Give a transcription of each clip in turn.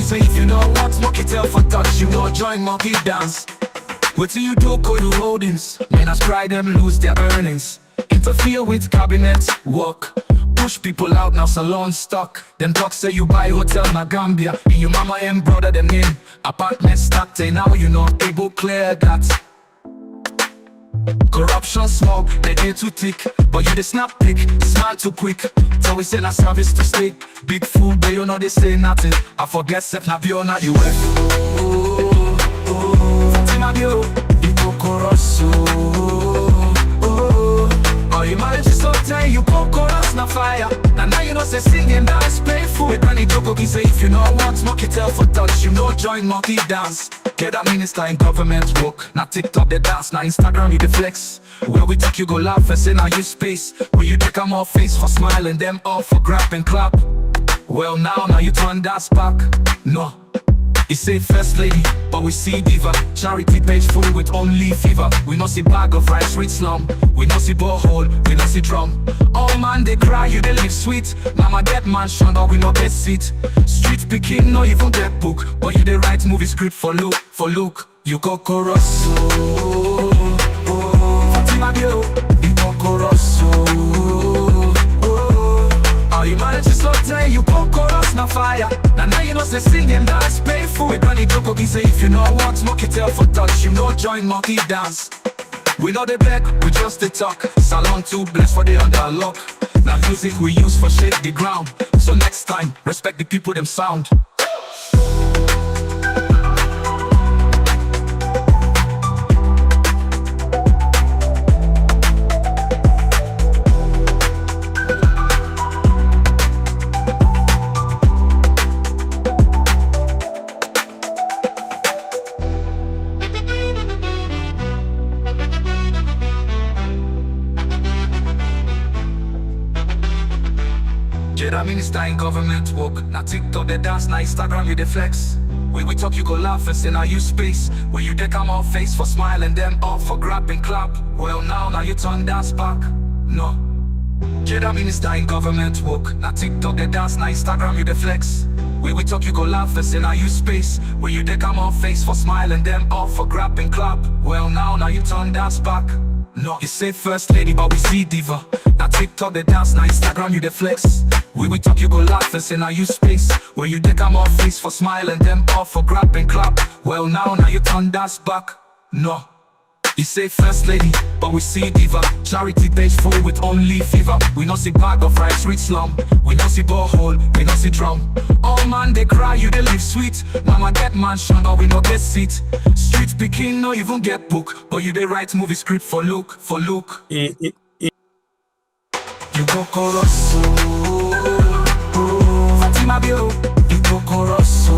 say if you know what monkey tail for touch, you know join monkey dance. Wait till you do go to holdings, men as cry them lose their earnings. Interfere with cabinet work, push people out now salon stock. Then talk say you buy hotel na Gambia, and your mama and brother them in apartment stock. Now you know able clear that. Corruption smoke, they dey too thick, but you dey snap pick, smile too quick. So we send a service to state, big fool, but you know they say nothing. I forget Seth na Bio na the way. Fatima Bio, Ipokoroso. Oh, you manage so tight, you pokoros na fire. Now you know say singing dance painful. With Granny Joko, he say if you know what monkey tell for touch, you know join monkey dance. Get that minister in government work. Now TikTok they dance, now Instagram you the flex. Where we take you go laugh and say now you space. Where you take them all face for smiling, them all for grab and clap. Well now you turn that back. No, you say first lady, but we see diva. Charity page full with only fever. We no see bag of rice rich slum. We no see borehole, we no see drum. All man they cry, you they live sweet. Mama get mansion or we no get seat. Street picking no even get book, but you they write movie script for look. You go Corosso. Fatima Bio, you go Corosso. Oh, you manage to slow down, you go chorus na fire. Now you know say singing dance painful. With Granny Joko, he say if you know what monkey tell for touch, you know join monkey dance. We know they beg, we just they talk. Salon too blessed for the under lock. Now music we use for shake the ground. So next time, respect the people them sound. Jada minister in government work. Now TikTok they dance, now Instagram you they flex. When we talk you go laugh and say now you space. When you deck them all face for smile and them all for grab and clap. Well now you turn dance back. No, Jada minister in government work. Now TikTok they dance, now Instagram you they flex. When we talk you go laugh and say now you space. When you deck them all face for smile and them all for grab and clap. Well now you turn dance back. No, you say first lady, but we see diva. Now TikTok they dance, now Instagram you they flex. We talk you go laugh and say now you space. Where you deck them all face for smile and them all for grab and clap. Well now you turn dance back. No, you say first lady, but we see diva. Charity page full with only fever. We no see bag of rice rich slum. We no see borehole, we no see drum. All man they cry, you they live sweet. Mama get mansion or we no get seat. Street picking no even get book, but you they write movie script for look. You go Corosso. Fatima Bio, you go Corosso.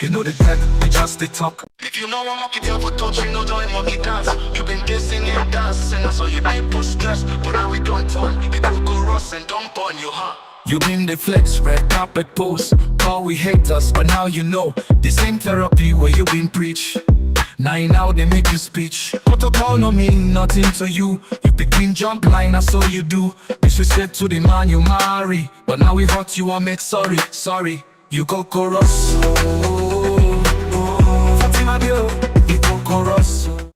You know the tech, they just they talk. If you know one monkey tell for touch, you know join monkey dance. You been guessing and dancing, so you ain't put stress. But now we don't turn, you go Ross and dump on you, huh? You been the flex, red carpet pose. Call we haters, but now you know the same therapy where you been preach. Now they make you speech. Protocol no mean nothing to you. You between jump line, that's all you do. Disrespect to the man you marry. But now we hurt you and make sorry. You go Corosso. Fatima Bio, you go Corosso.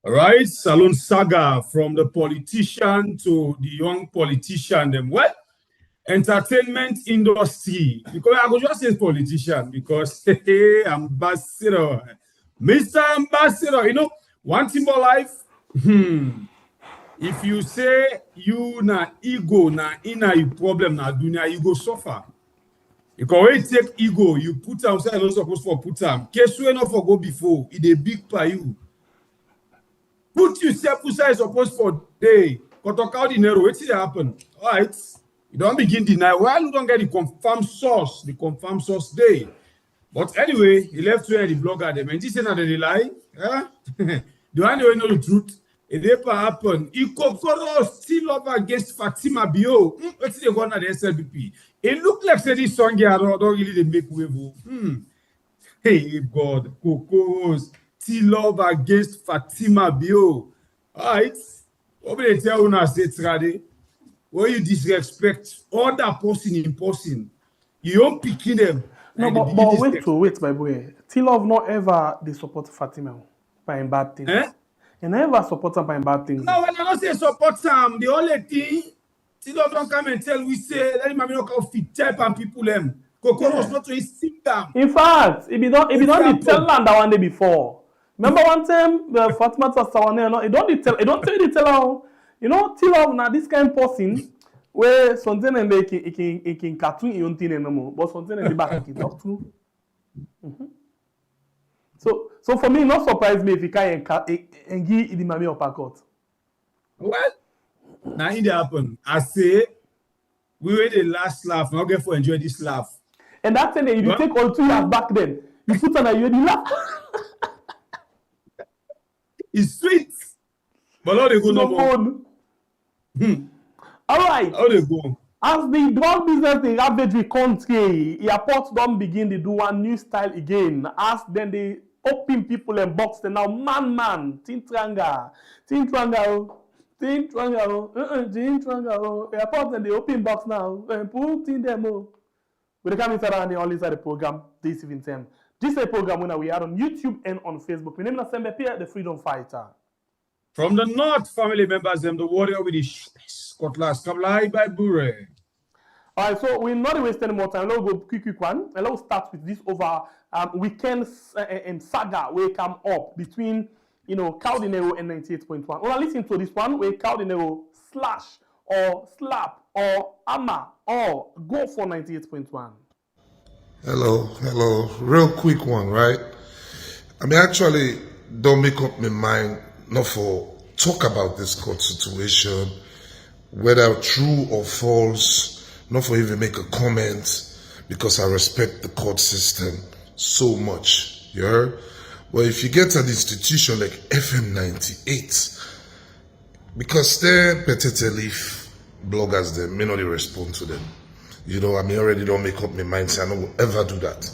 Alright, Salon saga from the politician to the young politician. Them what? Entertainment industry. Because I go just say politician because hey, ambassador. Mr. Ambassador, you know, one thing about life, if you say you na ego na inna you problem na dunya, you go suffer. Because when you take ego, you put am say not supposed for put am. Case we not for go before, it a big for you. Put yourself inside supposed for day. Kotoka dinero, what did happen? Alright. You don't begin deny. Well, you don't get the confirmed source. The confirmed source day. But anyway, he left where the blogger them and he said that they lie. The one they know the truth. It never happened. Ikokoro still over against Fatima Bio. What's the one at the SLBP? It looked like this song here don't really they make wave. Hey God, Kokoros still over against Fatima Bio. Alright. What will they tell you now? Say trade. where you disrespect other person in person, you don't picking them. No, but wait, my boy. T-Love not ever they support Fatima by bad things. You never support them by bad things. No, when I don't say support them, the only thing, T-Love don't come and tell we say, let him not come fit type and people them. Koko was not to sing them. In fact, if you don't tell land that one day before. Remember one time the Fatima Sawane, no, it don't tell you the tell. You know, T-Love now this kind of person where something and they can cartoon your thing anymore, but something in the back he talk to. So for me, not surprise me if he can and give the mommy uppercut. Well, now it happen. I say we were the last laugh. Now get for enjoy this laugh. And that thing you take all 2 years back then. You put on a you laugh. It's sweet. But how they go no more? All right. How they go? As the drug business in ravage country, airports don't begin to do one new style again. As then they open people and box them now. Man, Tintranga. Airports and they open box now. And put in them. We come inside and they all inside the program this evening time. This is a program when we are on YouTube and on Facebook. My name is Sembe Pierre, the Freedom Fighter. From the North family members, the warrior with the cutlass, Kablai by Bure. All right, so we're not wasting more time. Let's go quick one. And let's start with this over weekend and saga where come up between Caldinero and 98.1. Well, listen to this one where Caldinero slash or slap or hammer or go for 98.1. Hello. Real quick one, right? I mean, actually, don't make up my mind not for talk about this court situation, whether true or false, not for even make a comment, because I respect the court system so much. You heard? Well, if you get an institution like FM 98, because they're petite leaf bloggers, they may not respond to them. You know, I mean, already don't make up my mind, say I don't ever do that.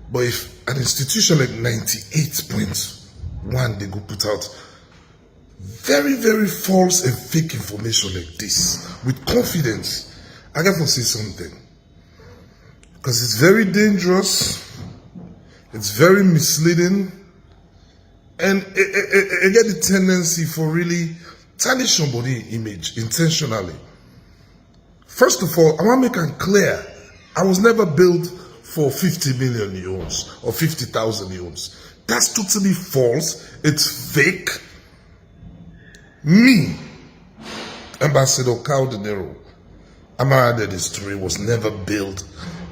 But if an institution like 98.1, they go put out very, very false and fake information like this, with confidence, I got to say something. Because it's very dangerous, it's very misleading, and it get the tendency for really tarnish somebody's image intentionally. First of all, I want to make it clear, I was never built for 50 million euros or 50,000 euros. That's totally false. It's fake. Me, Ambassador Caldinero, Amara Distillery was never built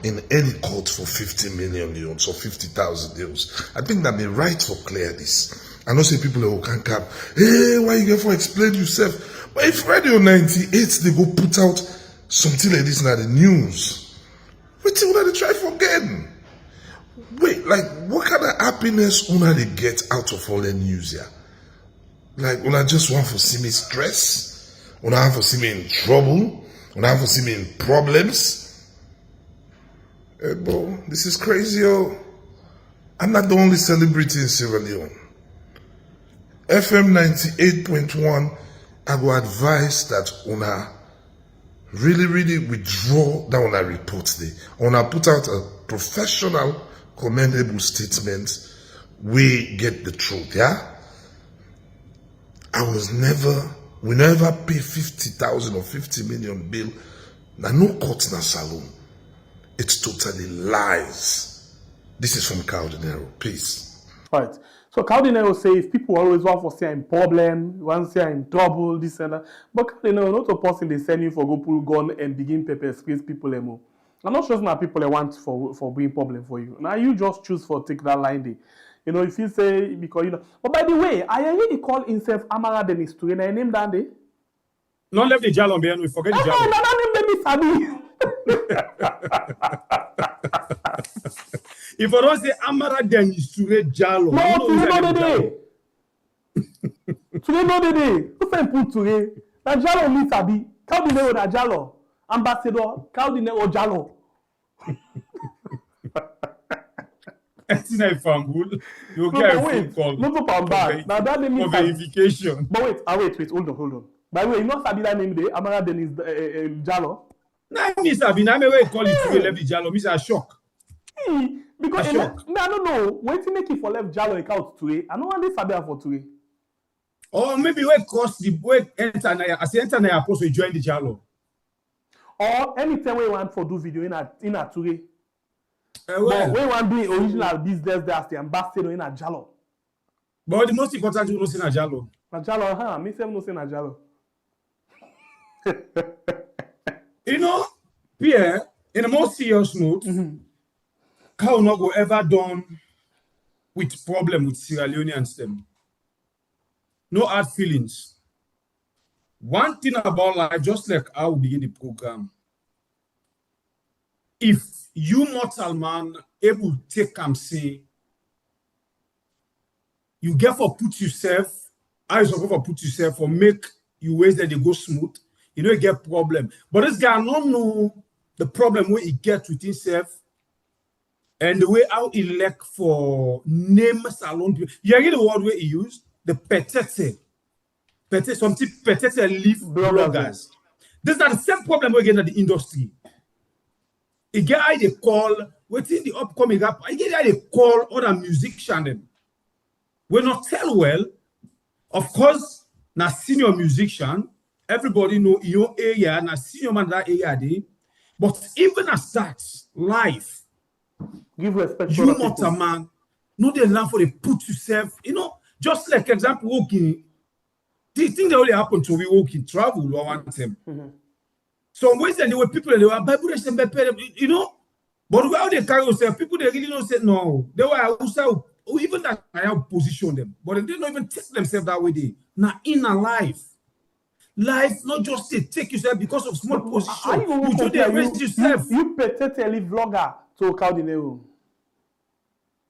in any court for 50 million euros or 50,000 euros. I think that may right for clear this. I know say people who can't come, hey, why you get for explain yourself? But if Radio 98, they go put out something like this in the news, what do they try for again? Wait, like, what kind of happiness una they get out of all the news here? Like, una just want to see me stress? Una want to see me in trouble? Una want to see me in problems? Hey, bro, this is crazy, yo. I'm not the only celebrity in Sierra Leone. FM 98.1, I go advise that una really withdraw that una report there. Una put out a professional, commendable statement. We get the truth, yeah? We never pay 50,000 or 50 million bill. Na no court na saloon. It's totally lies. This is from Caldinero. Peace. Right. So Caldinero say if people always want for say in problem, want say in trouble, this and that. But Caldinero not a person they send you for go pull gun and begin pepper squeeze people emo. I'm not sure that people they want for being problem for you. Now you just choose for take that line there. You know, if you say because you know. But by the way, I hear he call himself Amara Dennis to na name that day. Not left the Jalon behind, we forget the Jalon. No, name Dennis Sabi. If I don't say Amara Dennis to Jalon. No, today no the day. Today no the day. Who say put today? Na Jalon me Sabi. Caldinero na Jalon. Ambassador Caldinero Jalon. It's not a fumble. You get a phone call. Not to bad. Now that name for verification. But wait, hold on. By the way, you know Sabina name there, Amara Dennis Jallo. Nah, me Sabina, me we call it to left Jallo. Me say shock. Because A shock. I don't know. Wait to make it for left Jallo account today. I don't want this Sabina for today. Or maybe we cross the way enter na as enter na post we join the Jallo. Or anytime we want for do video in a today. Well, But we want do original business there as the ambassador in a Jallo. but the most important thing was in a Jallo. Na Jallo, me say no say na Jallo. You know, Pierre, in a more serious note, how not go ever done with problem with Sierra Leoneans them. No hard feelings. One thing about life, just like how we begin the program, if you mortal man able to take and say, you get for put yourself, I suppose for put yourself or make you ways that they go smooth, you know you get problem. But this guy don't know the problem where he get with himself and the way how he like for name salon people. You get the word where he used the petete, something petete leaf bloggers. This is not the same problem we get in the industry. A guy they call within the upcoming rap, a guy they call other musicians. We not tell well. Of course, na senior musician. Everybody know your area, na senior man that area day. But even as that, life, Give respect to you other not a people. man, no they learn for the put yourself, you know, just like example walking. The thing that only happen to we walking travel or one time. So ways and there were people they were Bible you know, but how they carry themselves, people they really don't say no. They were also even that I have position them, but they don't even take themselves that way. They now in a life, not just to take yourself because of small position. You do the raise yourself. You petete vlogger to Caldinero.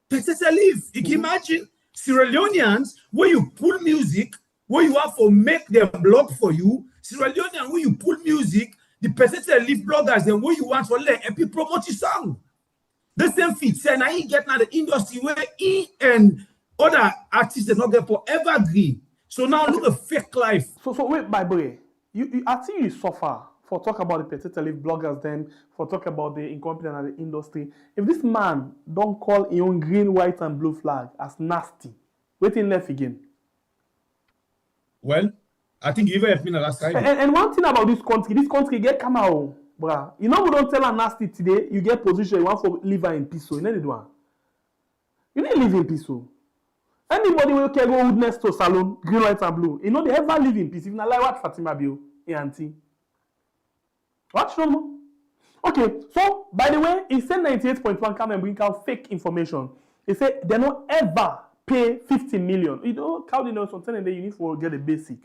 Petete leave. You can imagine Sierra Leoneans where you pull music, where you have to make them blog for you. Sierra Leoneans where you pull music, the petete leave bloggers and where you want to let people promote your song. The same fit say now he get now the industry where he and other artists they not get forever agree. So now look at fake life. So wait, by the way, I think you suffer for talk about the petite leaf bloggers, then for talk about the incompetent of the industry. If this man don't call his own green, white, and blue flag as nasty, waiting left again. Well, I think you even helped me the last time. And one thing about this country get come out, bruh. You know we don't tell her nasty today, you get position, you want to live her in peace. So you know the one. You need to live in peace. So. Anybody will can go witness to salon, green, white, and blue. You know they ever live in peace. If not like what Fatima Bio, auntie. Watch no more. Okay, so by the way, he said 98.1 come and bring out fake information. He said they don't ever pay 50 million. You know, how do you know something and then you need to get a basic.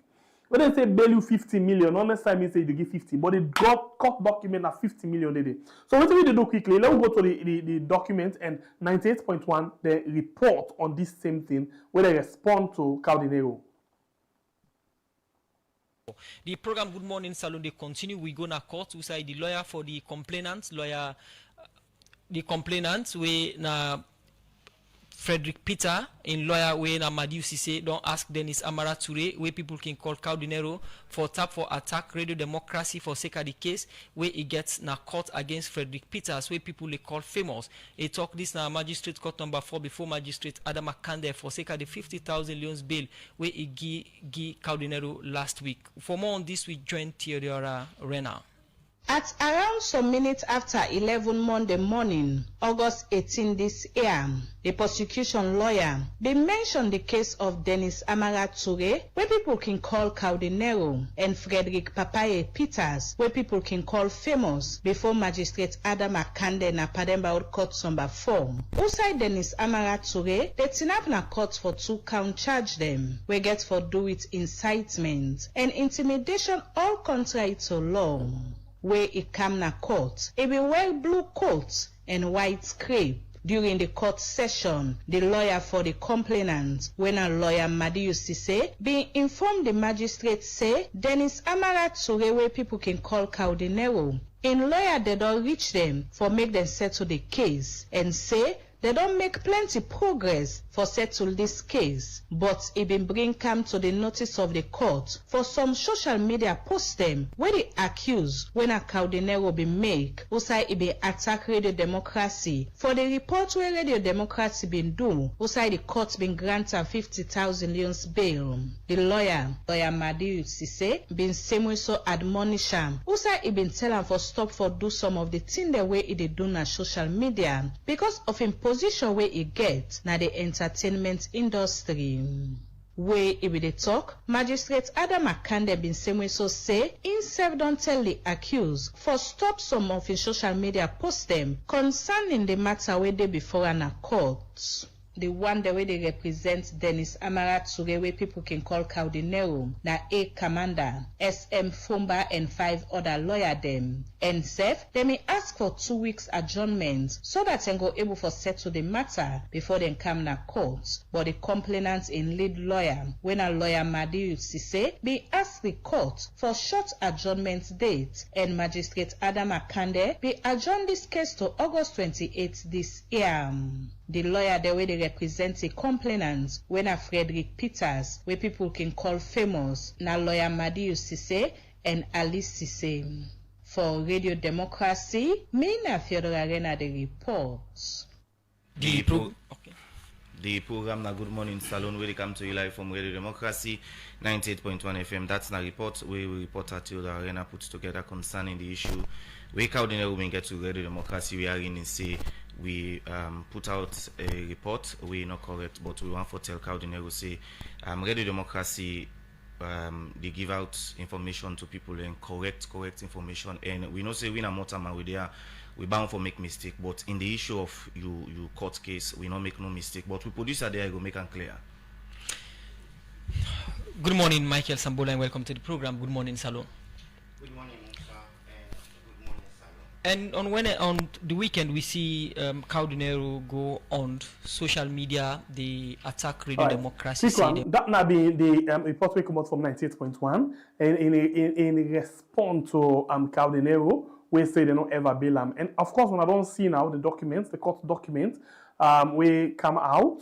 When they say bail you 50 million, not necessarily means say you give 50, but they got court document at 50 million a day. So what we do quickly, let's go to the document and 98.1, they report on this same thing where they respond to Caldinero. The program Good Morning Salon, they continue. We go na court. We say the lawyer for the complainants, we na Frederick Peter, in lawyer way na Madiu Sise, don't ask Dennis Amara Toure, where people can call Caldinero for tap for attack radio democracy for sake of the case, where he gets na court against Frederick Peters, where people they call famous. He talk this na magistrate court number 4 before magistrate Adam Akande for sake of the 50,000 loans bail, where he give Caldinero last week. For more on this, we join Theodora Rena. At around some minutes after 11 Monday morning, August 18 this year, the prosecution lawyer, they mentioned the case of Dennis Amara Toure, where people can call Caldinero, and Frederick Papaye Peters, where people can call famous, before magistrate Adam Akande na Pademba court number 4. Outside Dennis Amara Toure, they tinap na court for 2 count charge them, we get for do with incitement and intimidation all contrary to law. Where it come na court, it be wear blue coat and white scrape. During the court session, the lawyer for the complainant, when a lawyer Madiu Sise, being informed the magistrate say, Dennis Amara Toure, where people can call Caldinero. In lawyer, they don't reach them for make them settle the case and say, they don't make plenty progress for settle this case, but it been bring calm to the notice of the court for some social media post them where they accuse when a Caldinero be make usai it be attack Radio Democracy for the report where Radio Democracy been do usai the court been grant her 50,000 leons bail. The lawyer Maada Bio been same way so admonish am usai he been tell am for stop for do some of the thing the way he dey do na social media because of him position where he get na the entertainment industry. Wey he be dey talk, Magistrate Adam Akande been same way so say himself don tell the accused for stop some of his social media post them concerning the matter wey dey before an court. The one the way they represent Dennis Amara Ture, where people can call Caldinero, na A Commander, SM Fumba and 5 other lawyer them. And Seth, they may ask for 2 weeks adjournment so that they go able for settle the matter before they come na court. But the complainant in lead lawyer, when a lawyer Maada Bio say, be ask the court for short adjournment date, and Magistrate Adam Akande be adjourn this case to August 28 this year. The lawyer the way they represent a complainant when a Frederick Peters, where people can call famous, na lawyer Maada Bio and Alice Sise. For Radio Democracy, me na Theodore Arena the report. The program na Good Morning Salon where they come to you live from Radio Democracy 98.1 FM. That's na report where we report at Theodore Arena put together concerning the issue. We Caldinero we get to Radio Democracy, we are in say we put out a report, we not correct, but we want to tell Caldinero say Radio Democracy they give out information to people and correct information, and we know say we na mortal man we bound for make mistake, but in the issue of you court case we not make no mistake, but we producer there go make them clear. Good morning, Michael Sambola, and welcome to the program. Good morning, Salon. Good morning, sir, and good morning, And Salon. on the weekend we see Caldinero go on social media, they attack Radio Democracy. That now be the report we come out from 98.1 and in response to Caldinero, we say they don't ever bail him. And of course, when I don't see now the documents, the court documents, we come out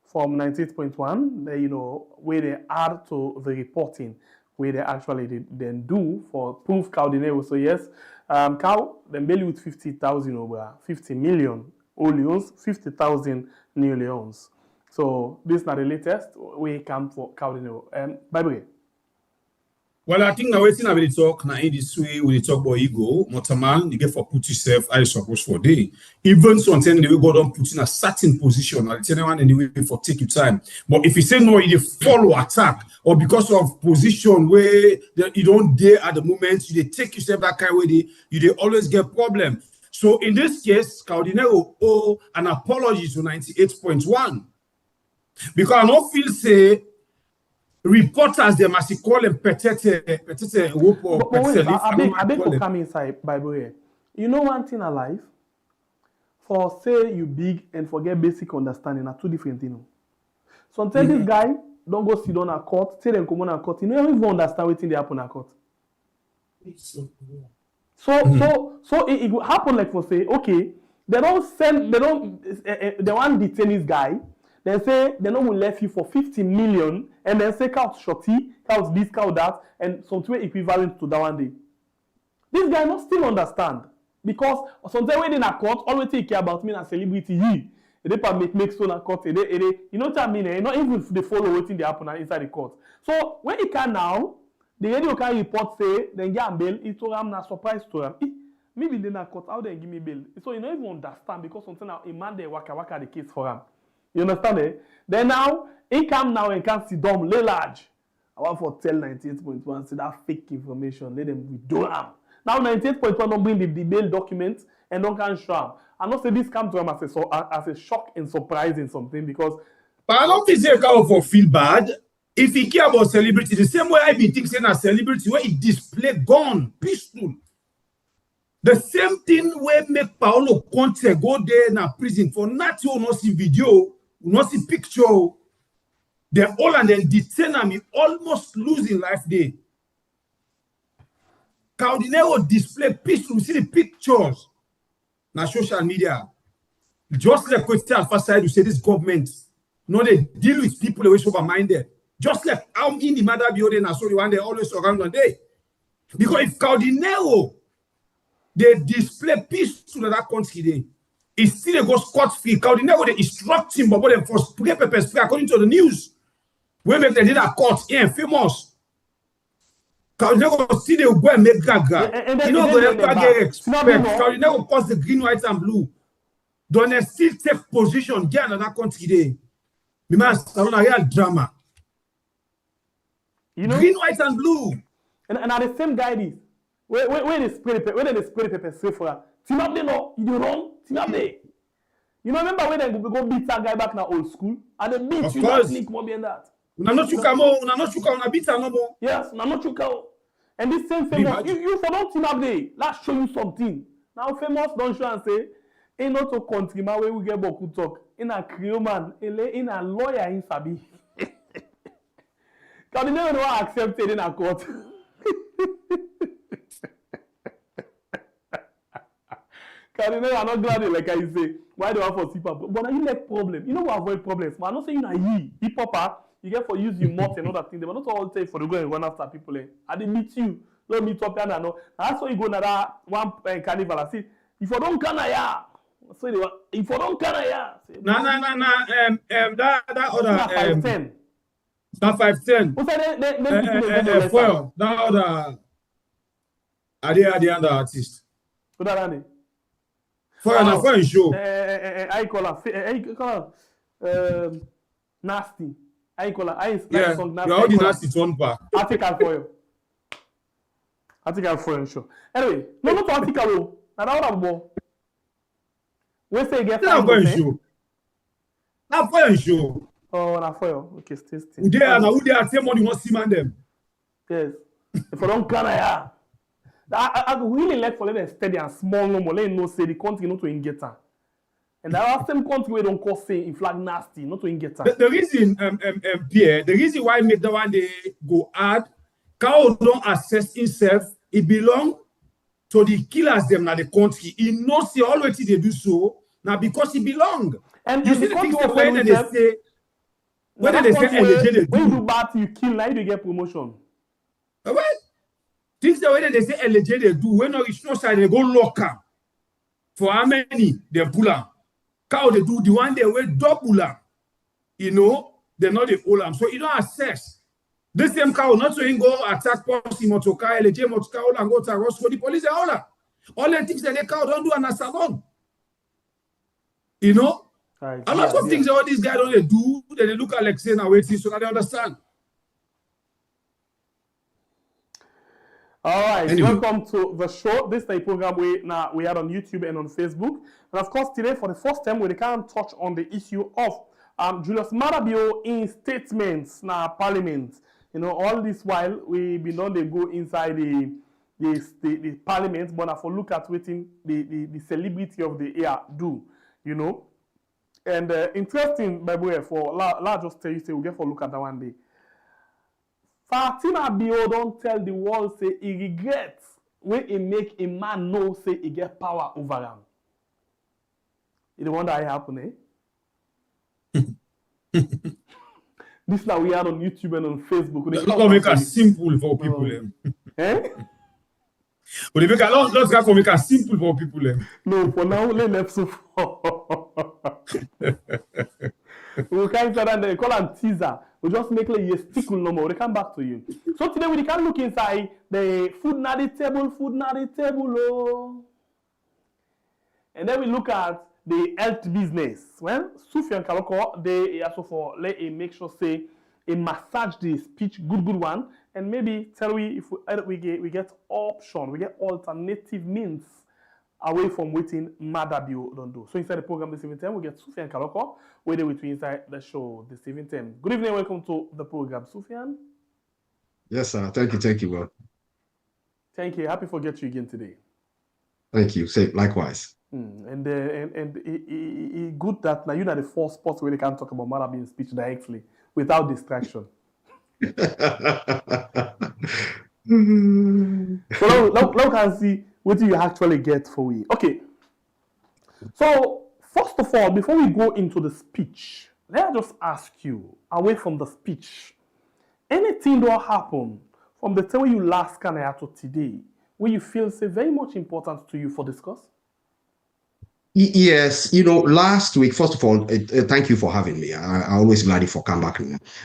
from 98.1, they, where they add to the reporting, where they actually then do for proof Caldinero. So yes, then bail with 50,000 over 50 million leons, 50,000 new leons. So this is not the latest. We come for Caldinero. By the way. Well, I think now waiting a bit talk now in this way we talk about ego, Motaman, you get for put yourself I suppose for day. Even something the way God don't put in a certain position, I'll tell anyone anyway for take your time. But if you say no, you follow attack or because of position where you don't dare at the moment, you take yourself that kind of way, you always get problem. So in this case, Caldinero owe an apology to 98.1. Because I don't feel say reporters they must call them petete I beg to come inside Bible here. You know one thing in life, for say you big and forget basic understanding are two different things. So tell this guy, don't go sit down at court, tell them come on at court. You know, you don't even understand what they happen at court. So it will happen like for say, okay, they want detain this guy. They say they don't will left you for 50 million and then say count shorty, count this, count that, and something equivalent to that one day. This guy not still understand because sometimes when in a court, always take care about me as celebrity. They make so na court. You know what I mean? Not even if they follow what they happen inside the court. So when he can now, the radio can report say then get bail. It's not surprise to him. Maybe they na court, how they give me bail? So you don't even understand because sometimes now a man they waka the case for him. You understand it? Then now, he come now and can't see dumb, lay large. I want to tell 98.1, see that fake information, let them withdraw them. Now 98.1 don't bring the bail documents and don't can show them. I know say this come to them as a shock and surprise in something because... But I don't think they can feel bad. If he care about celebrity, the same way I be thinking a celebrity, where he display gun, peaceful. The same thing where make Paolo Conte go there in a prison for not to not see video, not see picture. They all and then detain him, almost losing life there. Caldinero display peaceful, see the pictures na social media. Just like Kwesi Alpha side, you say this government No, they deal with people who are sober-minded. Just like how in the Maada Bio, they so the one they always around on day. Because if Cardinero, they display peace to that country, they still they go scot-free. Cardinero, they instruct him, but they first spray pepper spray according to the news. When they did a court, famous. Cardinero still they go and make gaga. You know, they ever get respect. Cardinero cause the green, white, and blue. Don't they still take position, get another country there. Because it's a real drama. You know? Green, white, and blue. And are the same guy this. Where they spray the pepper spray for her. Timabde no, you do wrong. Timabde. You know, remember when they go beat that guy back in old school? And they beat you that sneak more than that. Una no chuka mo, una no chuka, una beat no more. Yes, una no chuka. And this same famous, you for don't Timabde, let's show you something. Now famous don't show and say, ain't not to country man where we get boku talk. In a Creole man, in a lawyer in Sabi. Because they never know accepted in a court. Because are not glad, like I say, why do I for see people? But now you like problem. You know what avoid problems. Man, I'm not saying you hip hop, you get for use your mouth and other things. They not all say for the go and run after people. And they meet you. Don't meet up and no. That's why you go to that one carnival and see, if you don't Canada. So they were, if you don't Canada. No. That other 510. That 510. What's that? Well, that other. Are they the other artist? What that name? For show. I call her. Nasty. I call her. Yeah. Song, Nasty. You're all the nasty one part. Article for you. Article for you, sure. Anyway, no, not article. I don't have more. We say get not for show. Not for show. Oh, not for you. Okay, stay. Who they are same money want see man them. Yes. If I don't Canada. I really like for them steady and small no more. Let no say the country not to get her. And there are some country where don't call say in flag nasty, not to get her. The reason Pierre, the reason why make the one they go hard, cow don't assess himself, it belong to the killers them na the country. He knows the always they do so now because he belong. And you see the things when they say when they say when you do bad you kill, now you get promotion. Well, things the way they say LJ they do when no reach no side they go lock am. For how many they pull am? Cow they do the one they will double am. You know, they not the hold am. So you don't assess. This same cow not so go attack Posse Motoka, LJ Motoka, and go to Roscoe, the police are all the things that the cow don't do on a salon. You know? Right. A lot of things all these guys don't they do, they look at like saying waiting so that they understand. All right, anyway. Welcome to the show. This is the program we had on YouTube and on Facebook. And of course, today, for the first time, we can't touch on the issue of Julius Maada Bio in statements in Parliament. You know, all this while, we've been on the go inside the Parliament, but if we look at what the celebrity of the year do, you know. And interesting, by the way, for let's just tell you, say, we'll get for a look at that one day. Fatima Bio don't tell the world say he regrets when he make a man know say he get power over him. You don't wonder how it happen, eh? This is like we are on YouTube and on Facebook. Let's make it simple for people. Eh? But if let's make it simple for people. No, for now, let's so we can't say that they call them teaser. We just make like a stickle no more. We come back to you. So today we can look inside the food na the table, oh. And then we look at the health business. Well, Suphian Kalokoh, they also for let a make sure say a massage the speech, good one, and maybe tell we if we get option, we get alternative means away from waiting Maada Bio don't do. So inside the program this evening, we get Suphian Kalokoh, waiting with you inside the show this evening. Good evening, welcome to the program, Suphian. Yes, sir. Thank you, well. Thank you. Happy to get you again today. Thank you. Say likewise. And it good that now you know the four spots where they can talk about Maada Bio speech directly without distraction. So now can see what do you actually get for we. Okay. So first of all, before we go into the speech, let me just ask you, away from the speech, anything that happened from the time you last can to today, where you feel say very much important to you for discuss? Yes, last week, first of all, thank you for having me. I always glad if I come back.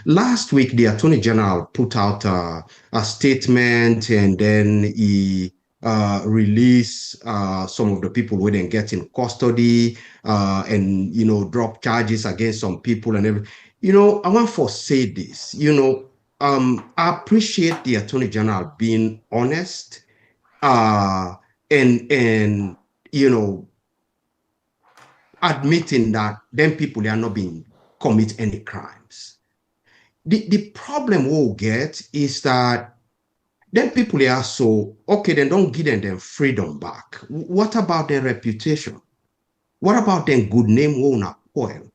Last week, the Attorney General put out a statement, and then he released some of the people who didn't get in custody, and drop charges against some people and everything. I want to say this. I appreciate the Attorney General being honest, and admitting that them people they are not being commit any crimes. The problem we'll get is that them people they are so okay, then don't give them freedom back. What about their reputation? What about their good name won't spoil?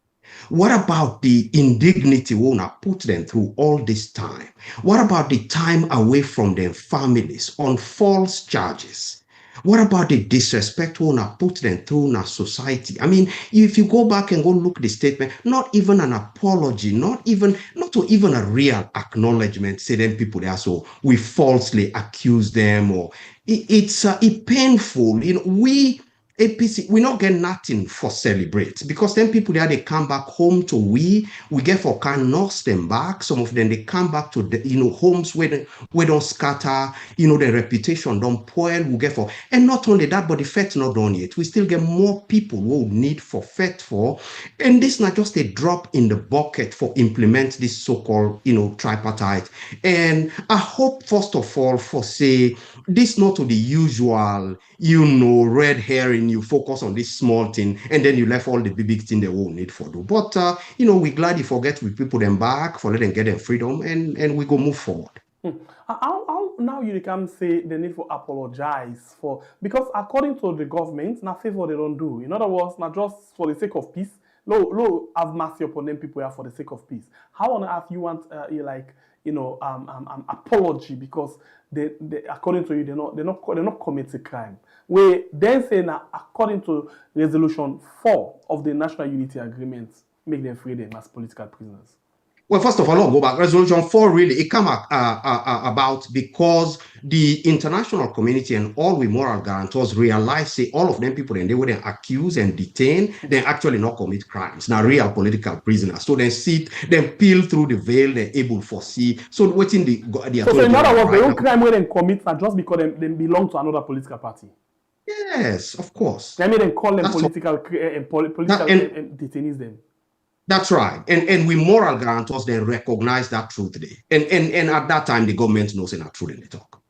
What about the indignity won't put them through all this time? What about the time away from their families on false charges? What about the disrespect we want to put them through in our society? I mean, if you go back and go look at the statement, not even an apology, not even a real acknowledgement, say them people there, so we falsely accuse them, or it's painful. We APC, we not get nothing for celebrate, because then people there, they come back home to we get for can nurse them back. Some of them, they come back to the, homes where don't scatter, their reputation don't spoil, we get for. And not only that, but the fact not done yet. We still get more people who need for fact for. And this not just a drop in the bucket for implement this so-called, tripartite. And I hope, first of all, for say, this not to the usual, red herring, you focus on this small thing, and then you left all the big thing they won't need for do. But, we're glad you forget we people them back, for letting get them freedom, and we go move forward. How now you can say the need for apologize for, because according to the government, now favor they don't do. In other words, not just for the sake of peace. Low have mercy upon them people are for the sake of peace. How on earth you want apology because they according to you they're not committing crime? We then say now according to resolution 4 of the National Unity Agreement, make them free them as political prisoners. Well, first of all, I'll go back. Resolution 4 really, it came about because the international community and all we moral guarantors realize, say, all of them people, and they were then accused and detained, they actually not commit crimes. Now, real political prisoners. So they sit, then peel through the veil, they're able to foresee. So waiting the so in other words, the own crime where they commit are just because they belong to another political party. Yes, of course. I mean, they call them political detainees then. That's right. And we moral guarantors then recognize that truth today. And at that time, the government knows in our truth in the talk.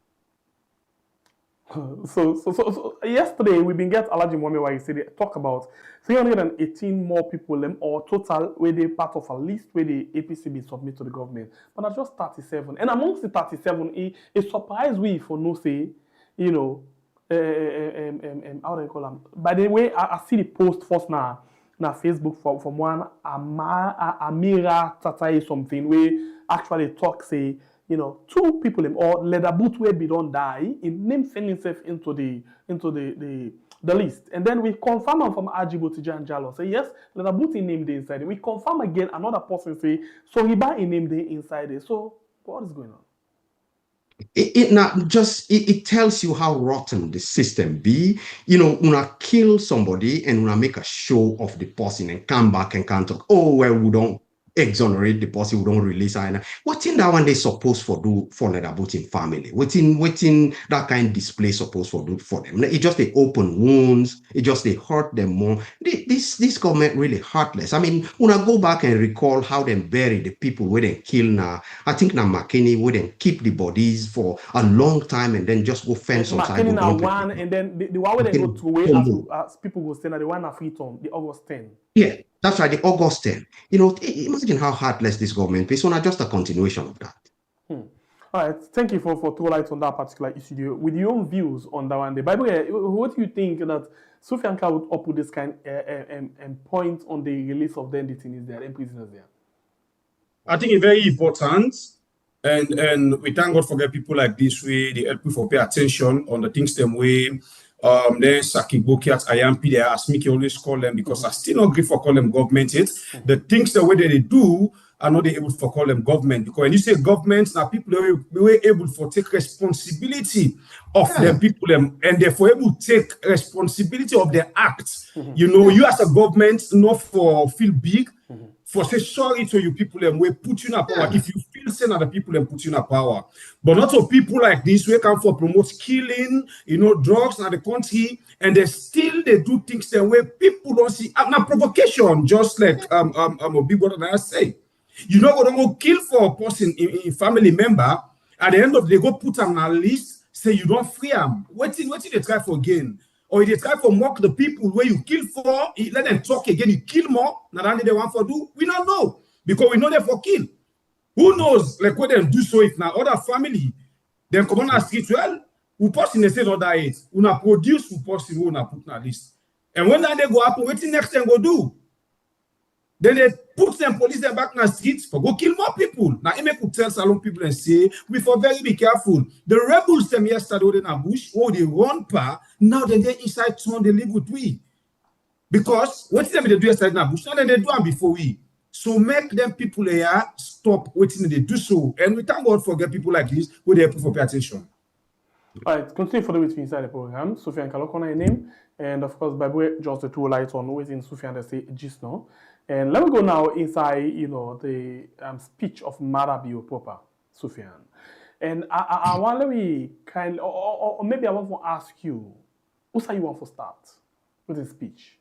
So yesterday, we been get Alaji Mwame where he said they talk about 318 more people or total where they part of a list where the APC be submit to the government. But that's just 37. And amongst the 37, it surprised we for no say, how do I call them? By the way, I see the post first now Facebook from one Amira Tataye something where actually talk say 2 people or leather boot where be don't die in name send himself into the list, and then we confirm from Ajibo Tijan Jalo say yes, leather boot in name the inside. We confirm again another person say so he buy in name the inside there. So what is going on? It tells you how rotten the system be. Una kill somebody and una make a show of the person and come back and can't talk. Oh, well, we don't exonerate the person, we don't release her. What in that one they supposed for do for leather boating family? Waiting that kind of display supposed for do for them? It just they open wounds, it just they hurt them more. This government really heartless. I mean, when I go back and recall how they bury the people where they kill now, I think now McKinney where they keep the bodies for a long time and then just go fence outside. McKinney now one, and then the one where they go to away as people go stand at the one at Freetown, the August 10. Yeah, that's right, the August 10. Imagine how heartless this government is. So not just a continuation of that. All right, thank you for throw light on that particular issue. With your own views on that one, by the way, what do you think that Suphian Kalokoh would put this kind and point on the release of the detainees there and prisoners there? I think it's very important, and we thank God for the people like this way. They help people pay attention on the things them way. Then Sakiboki at IAMP, they ask me to always call them because I still not agree for call them government yet. The things the way that they do are not able for call them government. Because when you say government, now people were able to take responsibility of the people them, and therefore able to take responsibility of their acts. You know, you as a government not for feel big, for say sorry to you people them we put you in a power. If you feel say the people them put you in a power, but not of people like this we come for promote killing, you know, drugs in the country, and they do things the way people don't see. Now provocation, just like a big brother I say, you know, going to go kill for a person in family member. At the end of the day, go put them on a list. Say you don't free them. What they try for again? Or they try for mock the people where you kill for, let them talk again, you kill more, not only they want for do, we don't know. Because we know they for kill. Who knows, like what they do so if now other family, then come on the street, well, who person they say not that it, who not produce who person who not put on a list. And when that they go up, what the next thing go do? Then they put them police them back in the streets for go kill more people. Now, I could tell Salon people and say, we for very be careful. The rebels them yesterday in a bush, oh, they run pa, now they get inside town, they live with we. Because what them they do yesterday in a bush, now they do them before we. So make them people here stop waiting they do so. And we thank God for get people like this who they for pay attention. All right, continue for the way inside the program. Suphian Kalokoh, your name. And of course, by the way, just the two lights on, always in Suphian, they say just now. And let me go now inside, you know, the speech of Maada Bio proper, Suphian. And I want to kind of, or maybe I want to ask you, who say you want to start with the speech?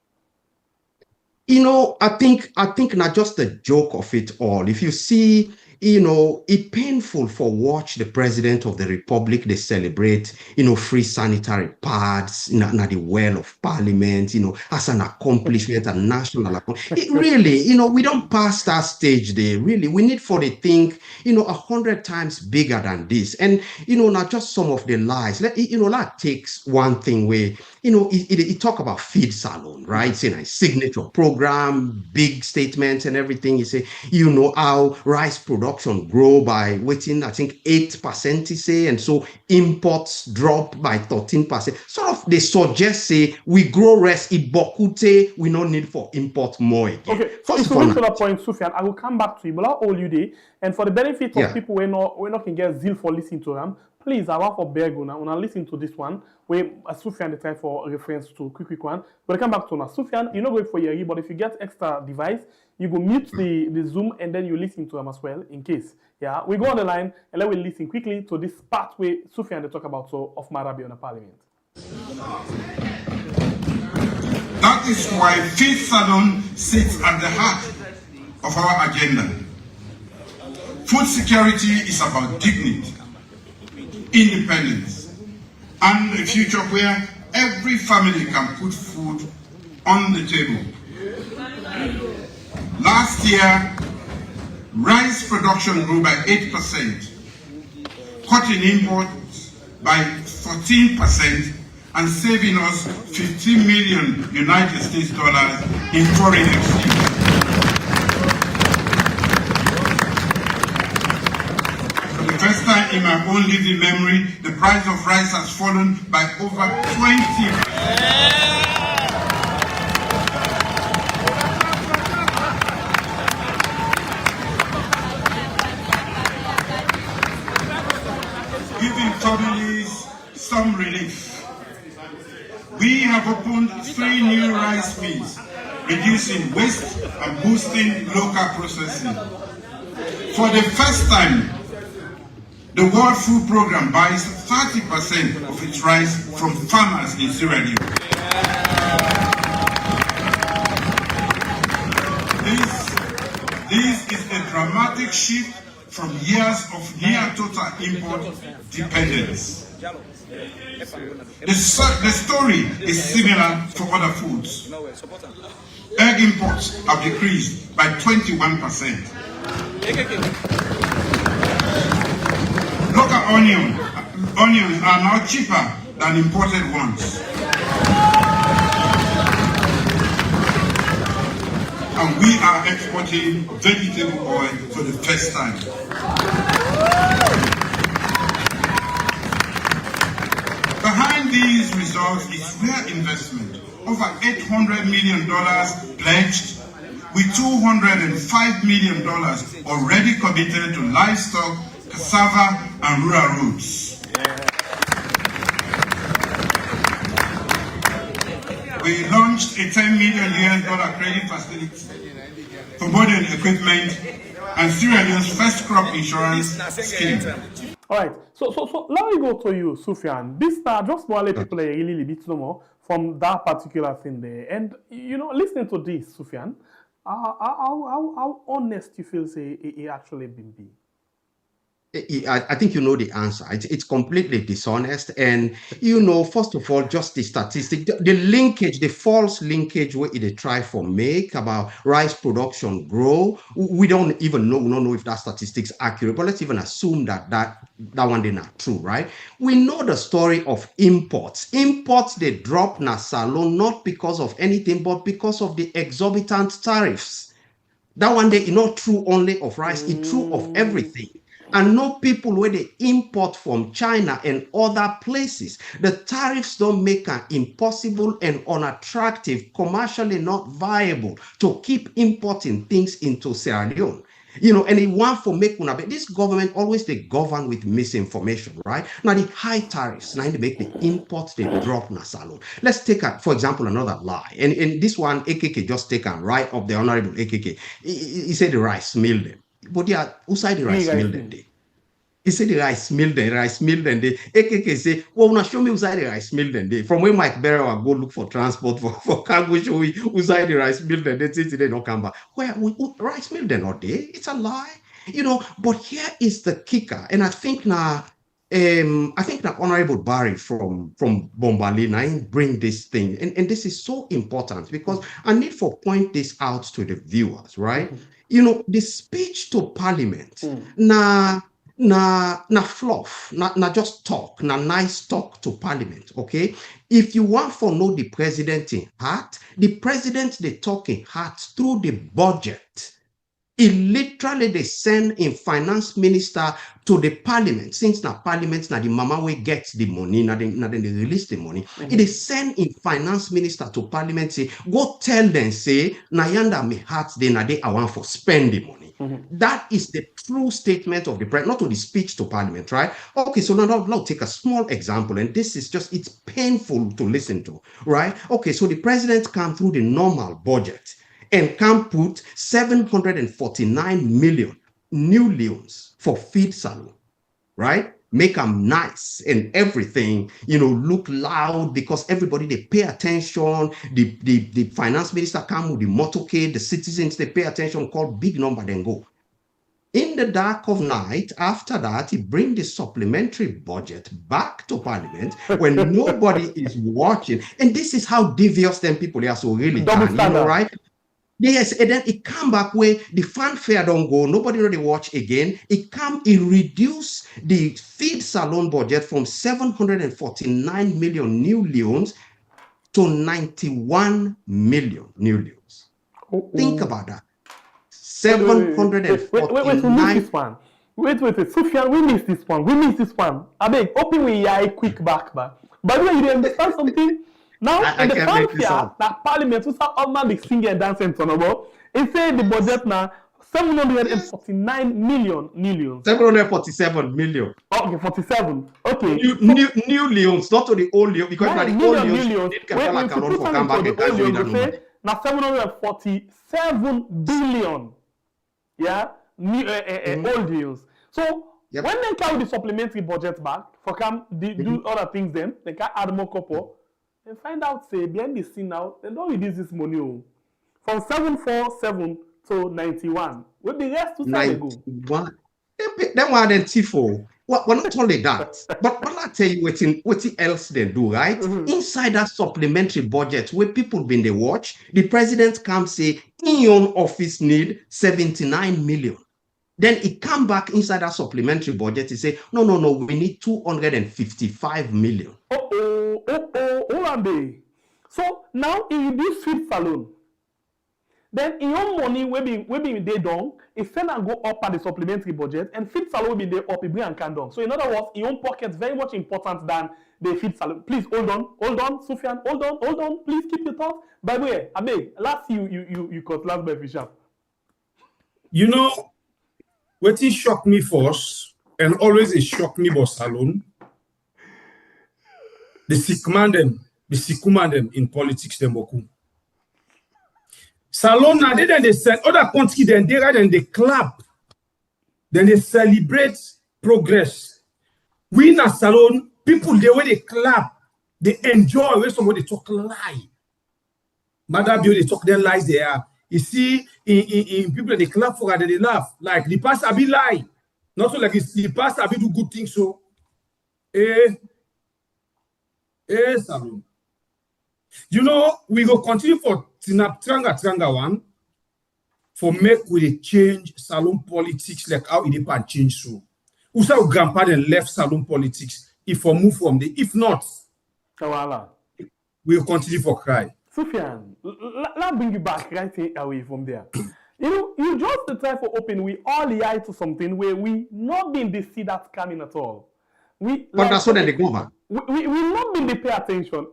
You know, I think not just the joke of it all. If you see, you know, it's painful for watch the president of the republic, they celebrate, you know, free sanitary pads, you know, the well of parliament, you know, as an accomplishment, a national accomplishment. It really, you know, we don't pass that stage there. Really, we need for the think, you know, 100 times bigger than this. And, you know, not just some of the lies. You know, that takes one thing where, you know, it talk about feed salon, right? It's in a signature program, big statements and everything. You say, you know, how rice production grow by waiting, I think 8%, you say, and so imports drop by 13%. Sort of they suggest, say, we grow rice, it bokute, we no need for import more again. Okay, so if you reach to that point, Suphian, I will come back to you, but I'll hold you there. And for the benefit of people who not can get zeal for listening to them, please, I want for beg now. When I listen to this one, where Suphian the time for reference to quick one. But I come back to now. Suphian, you're not going for your but if you get extra device, you go mute the Zoom and then you listen to them as well in case. Yeah, we go on the line and let me listen quickly to this part where Suphian they talk about so of Maada Bio in the parliament. That is why Faith Salon sits at the heart of our agenda. Food security is about dignity, independence, and a future where every family can put food on the table. Last year, rice production grew by 8%, cotton imports by 14%, and saving us $15 million United States dollars in foreign exchange. First time in my own living memory, the price of rice has fallen by over 20%. Giving families some relief. We have opened 3 new rice mills, reducing waste and boosting local processing. For the first time, the World Food Programme buys 30% of its rice from farmers in Sierra Leone. This is a dramatic shift from years of near total import dependence. The story is similar for other foods. Egg imports have decreased by 21%. Local onions are now cheaper than imported ones. And we are exporting vegetable oil for the first time. Behind Behind these results is real investment, over $800 million pledged, with $205 million already committed to livestock, cassava, and rural roads. We launched a $10 million credit facility for modern equipment and Sierra Leone's first crop insurance scheme. All right, so let me go to you, Suphian. This just want to let people really bit no more from that particular thing there. And listening to this, Suphian, how honest you feel say it actually been? I think you know the answer. It's completely dishonest. And, first of all, just the statistic, the linkage, the false linkage where they try for make about rice production grow. We don't even know, we don't know if that statistic's accurate, but let's even assume that one is not true, right? We know the story of imports. Imports, they drop na salon, not because of anything, but because of the exorbitant tariffs. That one day is not true only of rice, it's true of everything. And no people where they import from China and other places. The tariffs don't make it impossible and unattractive, commercially not viable to keep importing things into Sierra Leone. And it want for make una, but this government always they govern with misinformation, right? Now the high tariffs, now they make the imports they drop na salon. Let's take for example another lie, and this one AKK just take and right of the honorable AKK. He said the rice mill them. But they are outside the rice mill then they. He said the rice mill then they. AKK say, well, now show me outside the rice mill then they. From where Mike Berry will go look for transport for cargo show we outside the rice mill then they say they don't come back. Where rice mill then not there? It's a lie, But here is the kicker, and I think now Honorable Barry from Bombali now bring this thing, and this is so important because I need to point this out to the viewers, right? The speech to Parliament, na fluff, na just talk, na nice talk to Parliament, okay? If you want to know the president in heart, the president they talk in heart through the budget. It literally they send in finance minister to the Parliament. Since na Parliament na the mama way gets the money, na they release the money. It is send in finance minister to Parliament say, go tell them say, na yanda me heart they na they I want for spend the money. That is the true statement of the president, not to the speech to Parliament, right? Okay, so now take a small example, and this is it's painful to listen to, right? Okay, so the president come through the normal budget and can put 749 million new loans for feed salon, right? Make them nice and everything, look loud because everybody, they pay attention. The finance minister come with the motorcade, the citizens, they pay attention, call big number, then go. In the dark of night, after that, he bring the supplementary budget back to Parliament when nobody is watching. And this is how devious them people are so really done, right? Yes, and then it come back where the fanfare don't go, nobody really watch again. It reduce the feed salon budget from 749 million new loans to 91 million new loans. Think about that. 749. Wait, we missed this one. Wait, Suphian, we missed this one. I beg, open with your quick back. By the way, you didn't understand something? Now, in the fanfare, that Parliament, we saw all man singing and dancing, it said the budget now 749 million new 747 million. Okay, 47. Okay. New loans, not to the old loans, because the old loans, now 747 billion. Yeah, old deals. So when they carry the supplementary budget back, for come do other things, then they can add more couple. And find out, say, behind the scene now, they don't release this money from 747 to 91. With the rest to say go. Them one then Tifo. Well, not only that, but I tell you what else they do, right? Inside that supplementary budget, where people been they watch, the president comes say, in your office need 79 million. Then it come back inside that supplementary budget, he say, no, we need 255 million. So now in this feed salon, then in your money will be they down, it send and go up at the supplementary budget, and feed salon will be there up, it bring and can down. So in other words, in your pocket very much important than they feed salon. Please hold on, Suphian, hold on. Please keep your thoughts. By the way, Abeg, last you cut last by Bishop. You know, what it shocked me first, and always it shocked me about salon. The Sikuma them in politics them boku. Salon now then they send other countries then they clap, then they celebrate progress. We in a salon, people the way they clap, they enjoy when somebody talk lie. Maada Bio they talk their lies there. You see, in people they clap for and they laugh. Like the past a be lie. Not so like the past a be do good things so. Salon. You know, we go continue for Tranga one for make with a change salon politics like how it can change so. Usa grandpa then left salon politics if we move from the if not, we'll continue for cry. Suphian, let's bring you back right away from there. You know, you just the time for open, we all eye to something where we not been to see that coming at all. But that's what they go back. We not been to pay attention.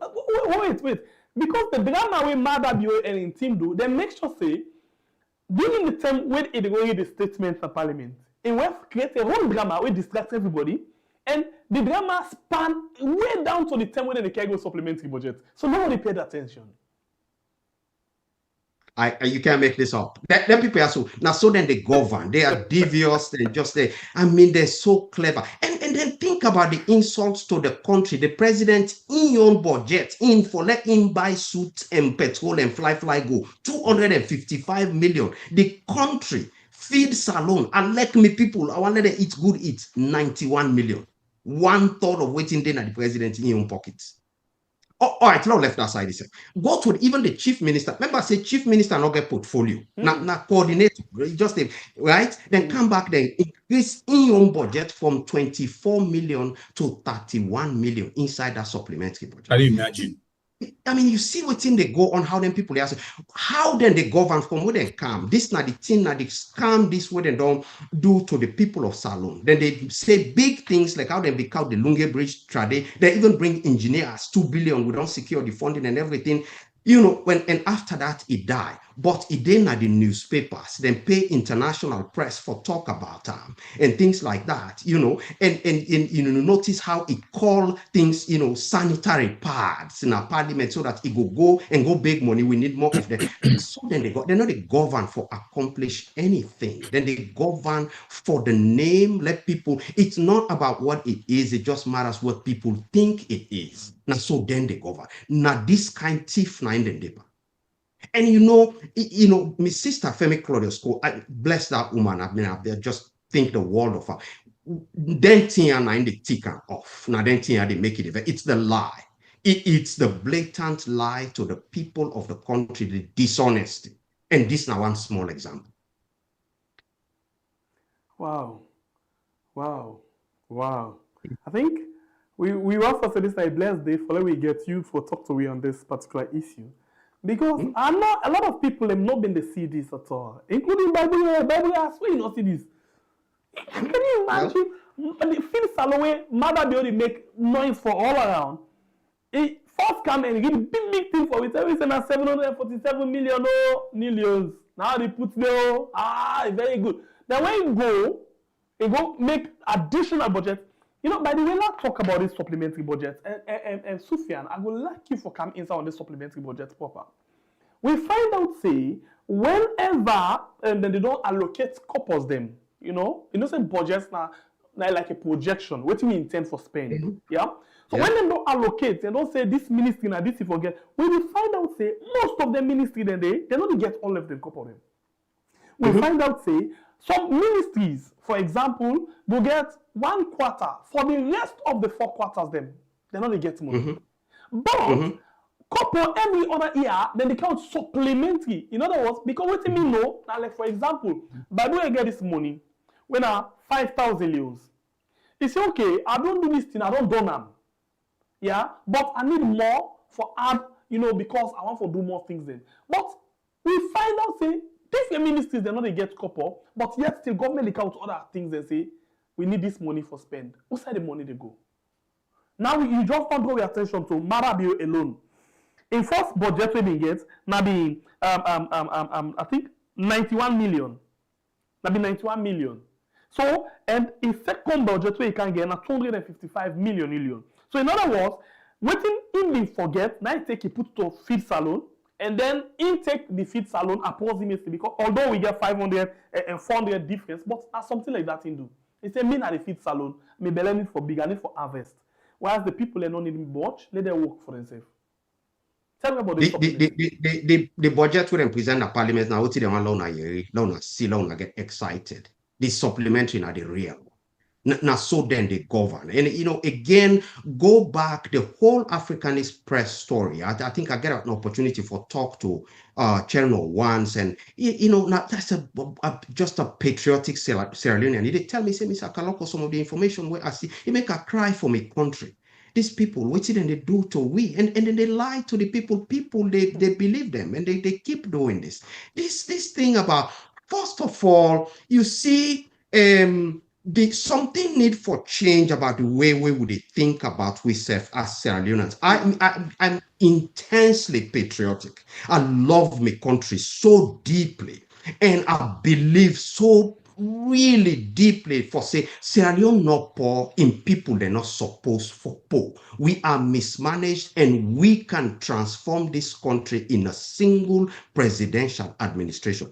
Wait. Because the drama where Maada Bio and in team do, they make sure say, during the time when it go the statements of parliament, it will create a whole drama where distract everybody, and the drama span way down to the time when they can go supplementary budget. So nobody paid attention. You can't make this up. Them people are so now. So then they govern. They are devious. They just they're so clever. And then think about the insults to the country. The president in your own budget for let him buy suits and petrol and fly go 255 million. The country feed salon and let me people. I want to let them eat 91 million. 1/3 of waiting then at the president in your own pockets. All right, now left that side. Go to even the chief minister. Remember, say chief minister not get portfolio. Now coordinator, just right. Then come back, then increase in your own budget from 24 million to 31 million inside that supplementary budget. Can you imagine? I mean, you see what thing they go on, how them people they ask, how then they govern from where they come. This not the thing that they scam this way they don't do to the people of Salon. Then they say big things like how they become the Lunge Bridge trade. They even bring engineers, 2 billion, we don't secure the funding and everything. You know, and after that it died. But it then at the newspapers, then pay international press for talk about them and things like that, you know, and you know, notice how it call things, you know, sanitary pads in our parliament so that it go big money. We need more of them. So then they're not they govern for accomplish anything. Then they govern for the name, let people, it's not about what it is, it just matters what people think it is. Now, so then they govern. Now, this kind thief nine then they. And you know, my sister Femi Claudius, I bless that woman. I mean, I just think the world of her. Then Tia nine they tick her off. Now then Tia they make it. It's the lie. It's the blatant lie to the people of the country, the dishonesty. And this now one small example. Wow. I think we also say this is a blessed day for we get you for talk to we on this particular issue. Because a lot of people have not been to see this at all, including Bible as we not see this. Can you imagine? The Phil Salome, Maada Bio make noise for all around. It first come and give big thing for it. Everything at 747 million millions. Now they put there, very good. Then when you go make additional budget. You know, by the way, let's talk about this supplementary budget. And Suphian, I would like you for come inside on this supplementary budget proper. We find out, say, whenever then they don't allocate couples them, you know say budgets now like a projection, what do we intend for spend? Yeah? So when they don't allocate, they don't say this ministry now, this you forget. We will find out, say, most of the ministry then they don't get all of them couple them. We find out, say, some ministries, for example, will get 1 quarter for the rest of the 4 quarters. They're not get money. But couple every other year, then they count supplementary. In other words, because what you know, now like for example, by the way I get this money, when I 5,000 leos, you say okay, I don't do this thing, I don't them. Yeah, but I need more for add, because I want to do more things then. But we find out say different ministries they're not they get couple, but yet still government they count other things and say we need this money for spend. What's the money they go? Now you just don't draw your attention to Maada Bio alone. In first budget we been get, now be I think 91 million. Now be 91 million. So, and in second budget where you can get na 255 million. So in other words, waiting in the forget, now take he put to feed salon, and then he take the feed salon approximately, because although we get 500 and 400 difference, but something like that in do. He say, me na the feed salon, me belle need for big, I need for harvest. Whereas the people are not needing much, let them work for themselves. Tell me about the budget we present at parliament now, what they want loan see loan get excited. The supplementary na the real. Now so then they govern. And again, go back the whole Africanist press story. I think I get an opportunity for talk to Channel once, and now that's just a patriotic Sierra Leonean. They tell me, say, Mr. Kalokoh, some of the information where I see, it make a cry for my country. These people, what did they do to we? And then they lie to the people. People, they believe them, and they keep doing this. This thing about, first of all, you see, something need for change about the way we would think about we self as Sierra Leoneans. I'm intensely patriotic. I love my country so deeply, and I believe so really deeply for say Sierra Leone not poor in people they're not supposed for poor. We are mismanaged, and we can transform this country in a single presidential administration.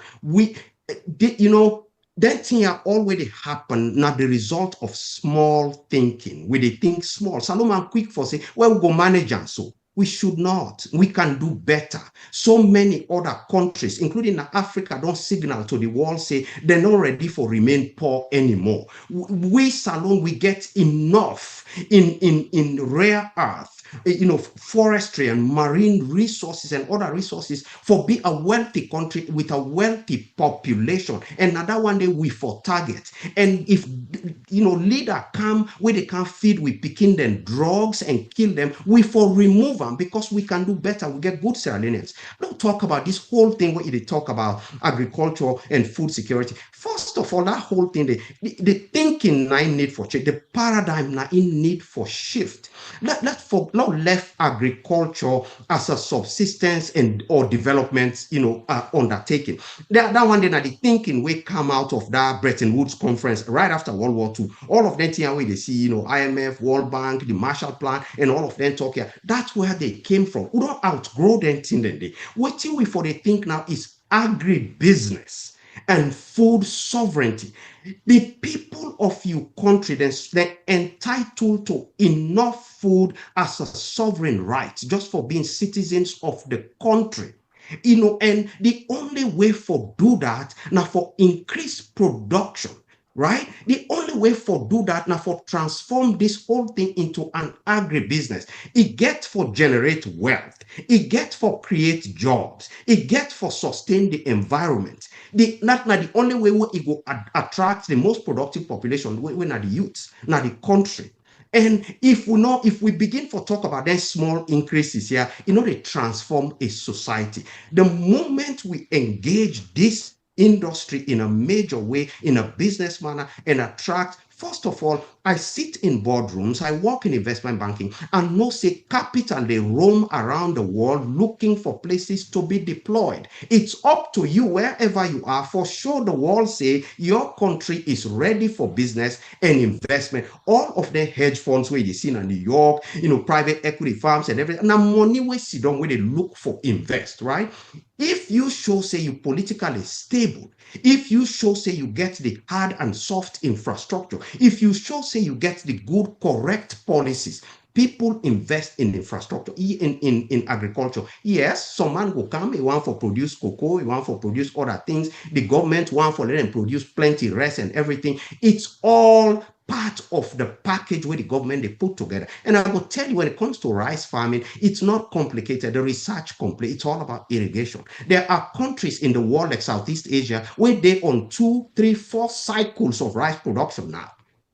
That thing already happened, not the result of small thinking. We they think small. Salomon quick for say, well, we go manage and so. We should not. We can do better. So many other countries, including Africa, don't signal to the world, say they're not ready for remain poor anymore. We Salon, we get enough in rare earth, forestry and marine resources and other resources for be a wealthy country with a wealthy population. And another one day we for target. And if leader come where they can feed, we picking them drugs and kill them, we for remove them because we can do better. We get good Sierra Leoneans. Don't talk about this whole thing where they talk about agriculture and food security. First of all, that whole thing, the thinking now need for change, the paradigm now in need for shift. Not left agriculture as a subsistence or development, undertaking. That one day, the thinking we come out of that Bretton Woods conference right after World War II. All of them where they see, IMF, World Bank, the Marshall Plan, and all of them talk here. That's where they came from. We don't outgrow them thing then they. What we for they think now is agribusiness and food sovereignty. The people of your country, they're entitled to enough food as a sovereign right, just for being citizens of the country. And the only way for do that now for increased production, right? The only way for do that now for transform this whole thing into an agribusiness. It get for generate wealth. It get for create jobs. It get for sustain the environment. Not the only way it go attract the most productive population when are the youths, not the country. And if we begin to talk about them small increases here, they transform a society. The moment we engage this industry in a major way, in a business manner, and attract, first of all, I sit in boardrooms, I work in investment banking, and know say capital, they roam around the world looking for places to be deployed. It's up to you, wherever you are, for sure the world say your country is ready for business and investment. All of the hedge funds where you see in New York, private equity firms and everything, now money we sit down where they look for invest, right? If you show say you politically stable, if you show say you get the hard and soft infrastructure, if you show say you get the good correct policies, people invest in infrastructure, in agriculture. Yes, some man will come, he want for produce cocoa, he want for produce other things. The government want for let them produce plenty rice and everything. It's all part of the package where the government they put together. And I will tell you, when it comes to rice farming, it's not complicated. The research complete. It's all about irrigation. There are countries in the world like Southeast Asia where they on 2, 3, 4 cycles of rice production now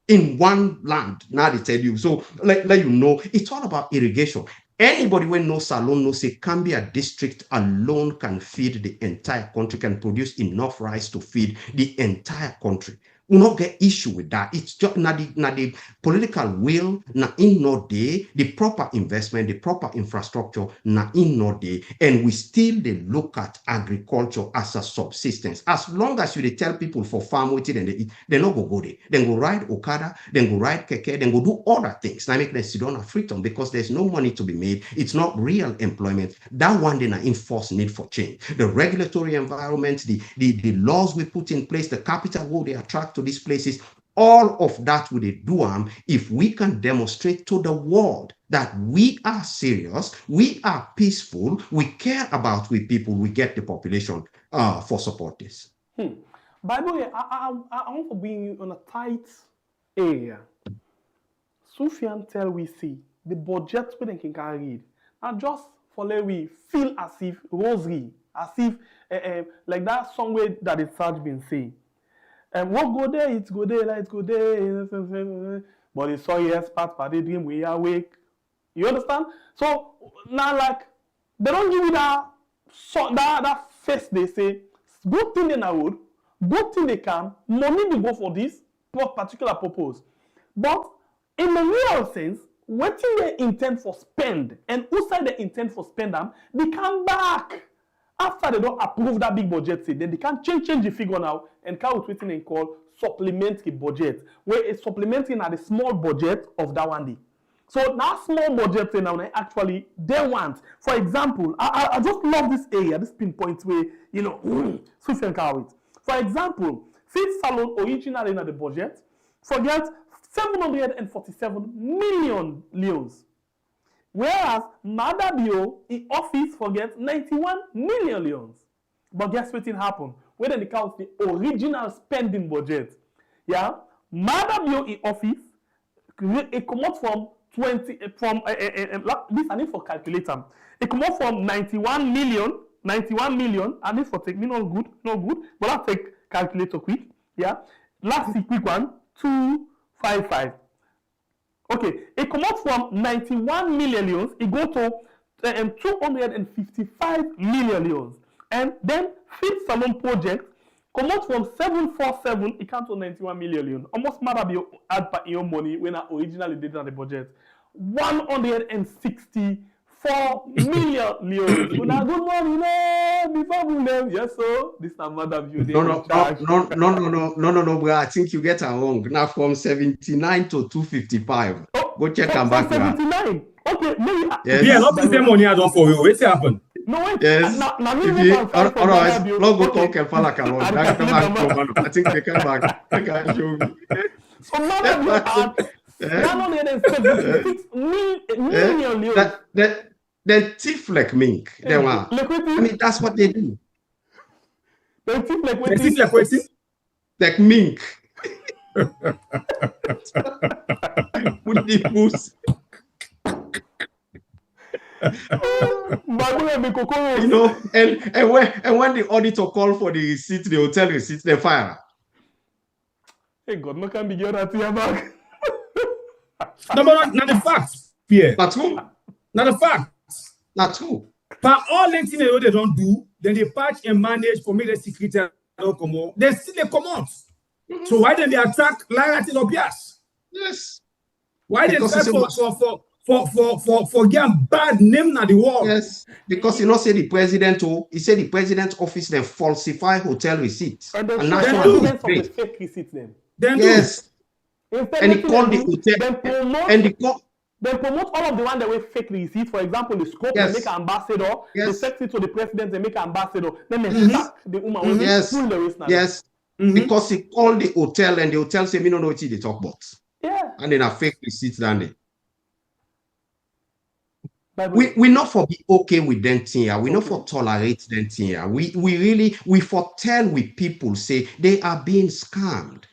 in one land. Now they tell you. So let it's all about irrigation. Anybody when knows Salon knows say Cambia district alone can feed the entire country, can produce enough rice to feed the entire country. We not get issue with that. It's just not the political will, not in no day, the proper investment, the proper infrastructure, not in no day. And we still they look at agriculture as a subsistence. As long as you they tell people for farm with it and they eat, they not go there. Then go ride Okada, then go ride Keke, then go do other things. Now make them sit down at freedom because there's no money to be made. It's not real employment. That one then I enforce need for change. The regulatory environment, the laws we put in place, the capital will they attract to these places, all of that will they do if we can demonstrate to the world that we are serious, we are peaceful, we care about we people, we get the population for support this. By the way, I want to bring you on a tight area. Suphian tell we see the budget we can read, and just for let we feel as if rosary, as if like that song way that the Sarge been saying. What go there, it's go there, like go there. But they saw yes, part the dream, we are awake. You understand? So now, like, they don't give you that face they say, good thing they would, good thing they can, money they go for this particular purpose. But in the real sense, what they intend for spend and who side they intend for spend them, they come back. After they don't approve that big budget, then they can change the figure now and come with what they call supplementary budget, where it's supplementing at the small budget of that one day. So now small budget now actually they want. For example, I just love this area, this pinpoint where Suphian Kalokoh. For example, Fifth Salon originally in the budget forget 747 million leons. Whereas Maada Bio in office forgets 91 million leons. But guess what happened? When they count the original spending budget. Yeah, Maada Bio in office, it come out from 20 from this I need for calculator. It come out from 91 million, and this for take me not good, but I'll take calculator quick. Yeah. Last quick one, 255. Okay, it come out from 91 million leons, it go to 255 million leons. And then Fifth Salon project come out from 747, it comes to 91 million leons. Almost Maada Bio add per your money when I originally did on the budget. 164 million leons. Una good morning, before we leave. Yes, so this is Maada Bio. No, bro. I think you get it wrong. Now from 79 to 255. Oh, go check and back. 79. Okay, maybe. Yes. Yeah, not the money I don't for you. What's happened? No, wait. Yes. Otherwise, long go talk and fall like a lot. I think they come back. They can show me. So Maada Bio had 176 million leons. They thief like mink. They want. I mean, that's what they do. They thief like what? Like mink. Put the boost. You know, and when the auditor call for the receipt, the hotel receipt, they fire. Hey God, no can be get at your back. No, but not the facts, Pierre. That's who. Not the facts. That's who. But all things they don't do, then they patch and manage for me the secretary don't come out. They still they come out. So why then they attack Latin Obias? Yes. Why they try for getting bad name na the world? Yes. Because he not say the president, he said the president's office then falsify hotel receipts. And national evidence of the fake receipts then. Yes. And he called the hotel. Then promote all of the one that were fake receipts. For example, the scope, they make an ambassador. They send it to the president, they make an ambassador. Then they sack the woman when they pull the waist now. Yes. Because he called the hotel and the hotel said, "Me don't know what they talk about." Yeah. And then a fake receipts down there. We not for be okay with them thing here. We not for tolerate them thing here. We for tell with people say they are being scammed.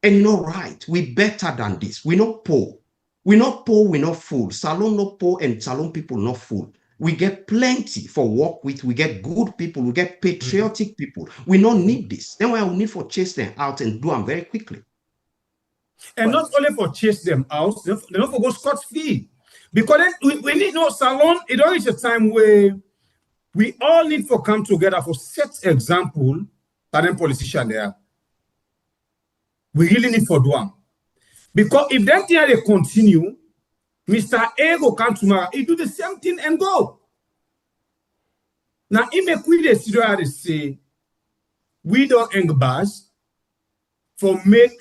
And you know, right, we better than this. We not poor. We not poor, we not fool. Salon not poor and Salon people not fool. We get plenty for work with. We get good people. We get patriotic people. We don't need this. Then we need for chase them out and do them very quickly. And not only for chase them out, they don't for go scot-free. Because we need no Salon. It don't reach a time where we all need for come together for set example that them politician there. We really need for do am. Because if that thing they continue, Mr. A go come tomorrow, he do the same thing and go. Now, if we dey say, we don't engbas for make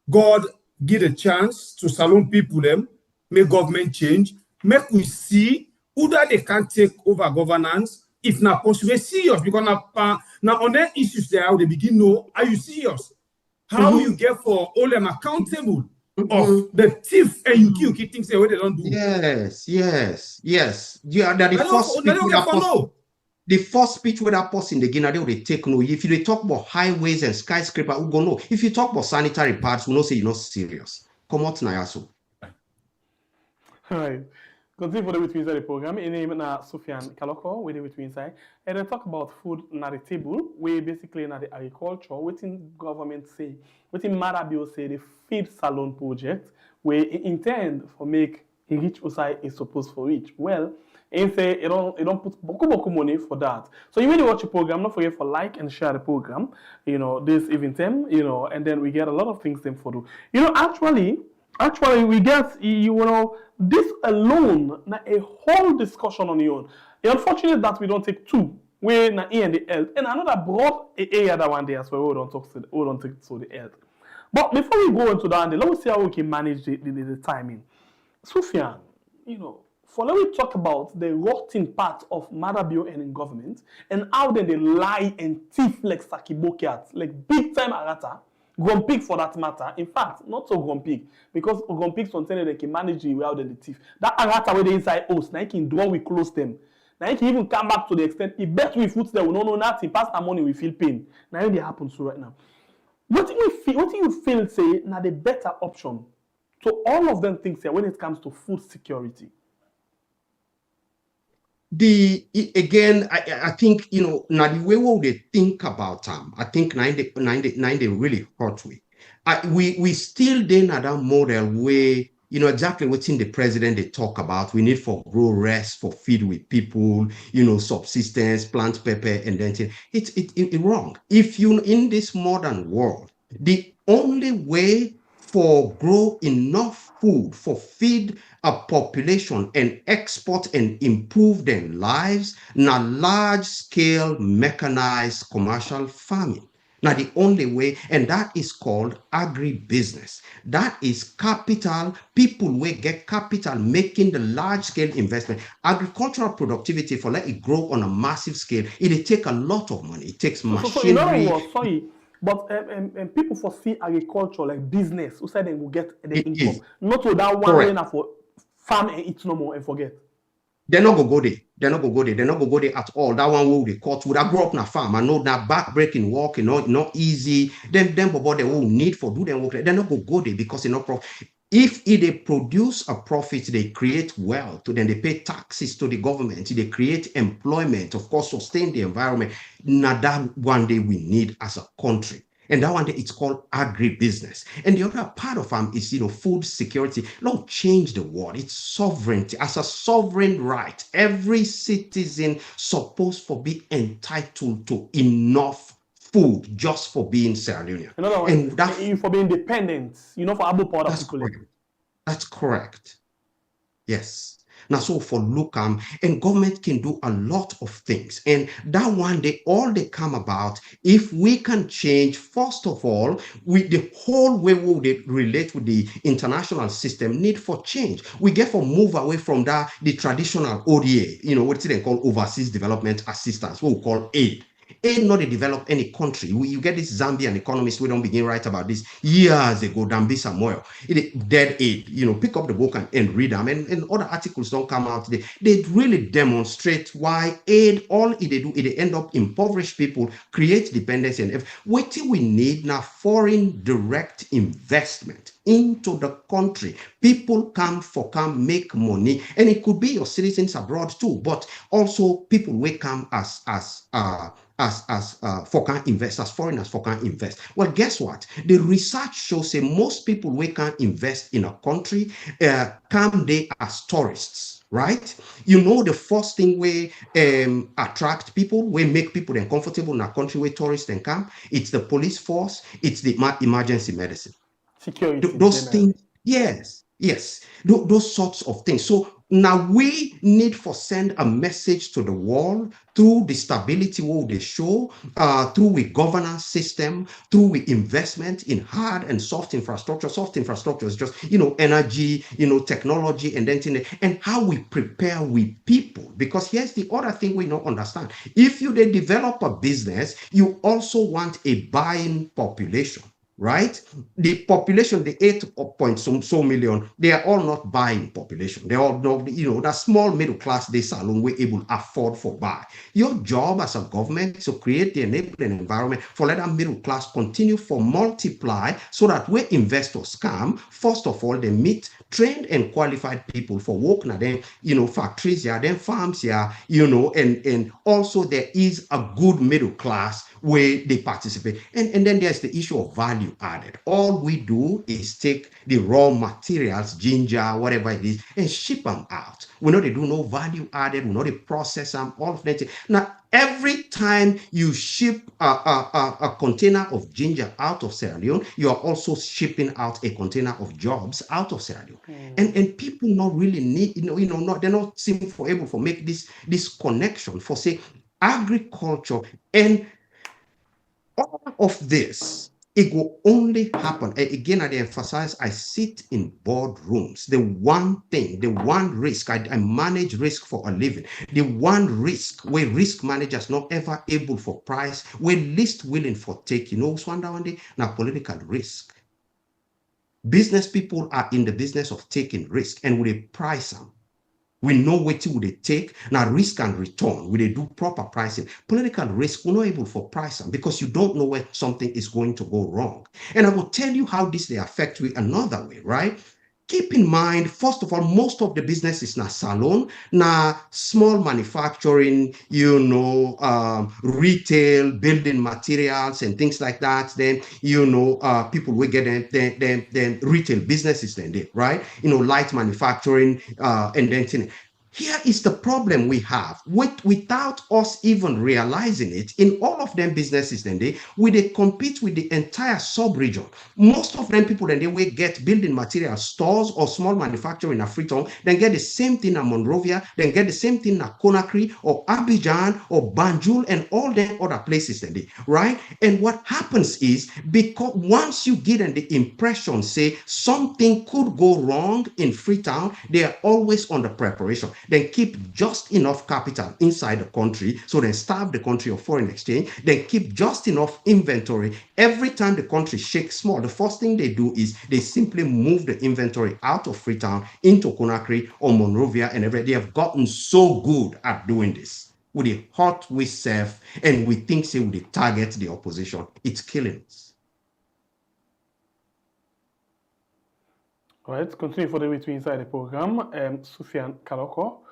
God give a chance to salon people them, make government change, make we see who that they can take over governance, if not possible, serious, because now on their issues there, how they begin know, are you serious? How you get for all them accountable of the thief and you kill things the way they don't do. Yes. Yeah, that the first speech where that person the Guinea they take no. If you talk about highways and skyscraper, we go no. If you talk about sanitary parts, we know say you're not serious. Come out now, so. All right. Continue for the with inside the program. In name na Suphian Kalokoh, we with inside. And then talk about food na the table, where basically na the agriculture, within government say, within Maada Bio say the feed salon project, where it intend for make a rich outside is supposed for rich. Well, and say it don't put beaucoup money for that. So you really watch the program, don't forget for like and share the program, this event them, and then we get a lot of things them for do. Actually, we get, this alone, na a whole discussion on your own. It's unfortunate that we don't take two, where na E and the health, and another broad area that one day as well, we don't take to the health. But before we go into that, let me see how we can manage the timing. Suphian, let me talk about the rotting part of Maada Bio and in government, and how then they lie and thief like Sakibokiat, like big time arata. Grumpig for that matter. In fact, not so grumpig. Because grumpig sometimes they can manage it without the thief. That arata where they inside us, now he can draw we close them. Now he can even come back to the extent he bet we foot there, we don't know nothing. Pass the money, we feel pain. Now it happens right now. What do you feel say now the better option to all of them things here when it comes to food security? I think now the way they think about them, I think nine they really hurt way. We still then at that model where exactly what's in the president they talk about. We need for grow rest, for feed with people, subsistence, plant pepper, and then it's wrong. If you in this modern world, the only way for grow enough food for feed a population and export and improve their lives, now large scale mechanized commercial farming. Now the only way, and that is called agribusiness. That is capital, people will get capital making the large scale investment. Agricultural productivity for let it grow on a massive scale, it take a lot of money. It takes machinery. But people foresee agriculture like business, who said they will get the income. Not to that one way for farm and eat no more and forget. They're not gonna go there. They're not gonna go there at all. That one will be caught. Would I grow up in a farm? I know that back-breaking work, not easy. Them but they will need for do them work. They're not gonna go there because not profit. If they produce a profit, they create wealth, then they pay taxes to the government, they create employment, of course, sustain the environment. Now that one day we need as a country. And that one day it's called agribusiness. And the other part of them is, food security. Don't change the world. It's sovereignty. As a sovereign right, every citizen supposed to be entitled to enough food just for being Sierra Leonean. And that's for being independent, for able power people. That's correct. Yes. Now, so for Lucam, and government can do a lot of things. And that one day, all they come about, if we can change, first of all, the whole way we would relate with the international system need for change. We get for move away from that, the traditional ODA, what's they call overseas development assistance, what we call aid. Aid not to develop any country. You get this Zambian economist, we don't begin write about this years ago, Dambisa Moyo. Dead aid, pick up the book and read them. And other articles don't come out today. They really demonstrate why aid, all it do, it end up impoverish people, create dependency. And what we need now, foreign direct investment into the country. People come make money, and it could be your citizens abroad too, but also people will come as for can invest, as foreigners for can invest. Well, guess what? The research shows say most people we can invest in a country come there as tourists. Right? You know, the first thing we attract people, we make people then comfortable in a country where tourists then come, it's the police force, it's the emergency medicine. Security. Those things, yes, those sorts of things. So now we need for send a message to the world through the stability what they show, through the governance system, through the investment in hard and soft infrastructure. Soft infrastructure is just, energy, technology, and then and how we prepare with people. Because here's the other thing we don't understand. If you they develop a business, you also want a buying population. Right? The population, the 8 million, they are all not buying population. They all know, that small middle class, they alone we're able to afford for buy. Your job as a government is to create the enabling environment for let that middle class continue for multiply so that where investors come, first of all, they meet trained and qualified people for work now, then, factories here, then farms here, and also there is a good middle class where they participate. And then there's the issue of value added. All we do is take the raw materials, ginger, whatever it is, and ship them out. We know they do no value added, we know they process them, all of that. Now, every time you ship a container of ginger out of Sierra Leone, you are also shipping out a container of jobs out of Sierra Leone. And people not really need, they're not seem for able to make this connection for say agriculture and all of this. It will only happen. Again, I emphasize, I sit in boardrooms. The one thing, the one risk, I manage risk for a living. The one risk where risk managers not ever able for price, we're least willing for take, one day, now political risk. Business people are in the business of taking risk and we price them. We know what they take. Now, risk and return, we they do proper pricing. Political risk, we're not able for pricing because you don't know where something is going to go wrong. And I will tell you how this they affect you another way, right? Keep in mind, first of all, most of the business is na salon, na small manufacturing, retail, building materials and things like that. Then, people will get them retail businesses then they, right? Light manufacturing, and then here is the problem we have. Without us even realizing it, in all of them businesses, then they compete with the entire sub-region. Most of them people then they will get building material stores or small manufacturing in Freetown, then get the same thing in Monrovia, then get the same thing in Conakry or Abidjan or Banjul and all them other places then they, right? And what happens is, because once you get the impression, say something could go wrong in Freetown, they are always on the preparation. Then keep just enough capital inside the country, so then starve the country of foreign exchange, then keep just enough inventory. Every time the country shakes small, the first thing they do is they simply move the inventory out of Freetown into Conakry or Monrovia, and they have gotten so good at doing this. With the hot we serve, and we think say we target the opposition, it's killing us. All right, continue for the way to inside the program. Suphian Kalokoh,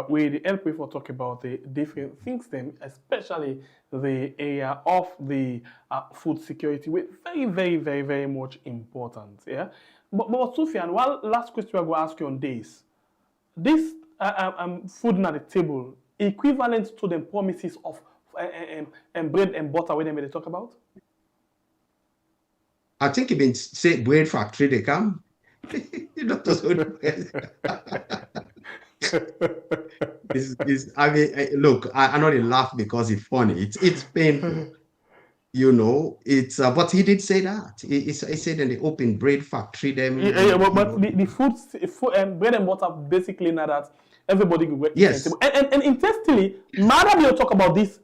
we help people talk about the different things, then, especially the area of the food security, which very, very, very, very much important. Yeah, but Suphian, one last question I will ask you on this: this food at the table equivalent to the promises of bread and butter when they talk about? I think even say bread factory they come. Look, I know they laugh because it's funny. It's painful. It's but he did say that. He said in the open bread factory them. But the food and bread and butter basically now that everybody will eat yes. at the table. And interestingly, Maada Bio talk about this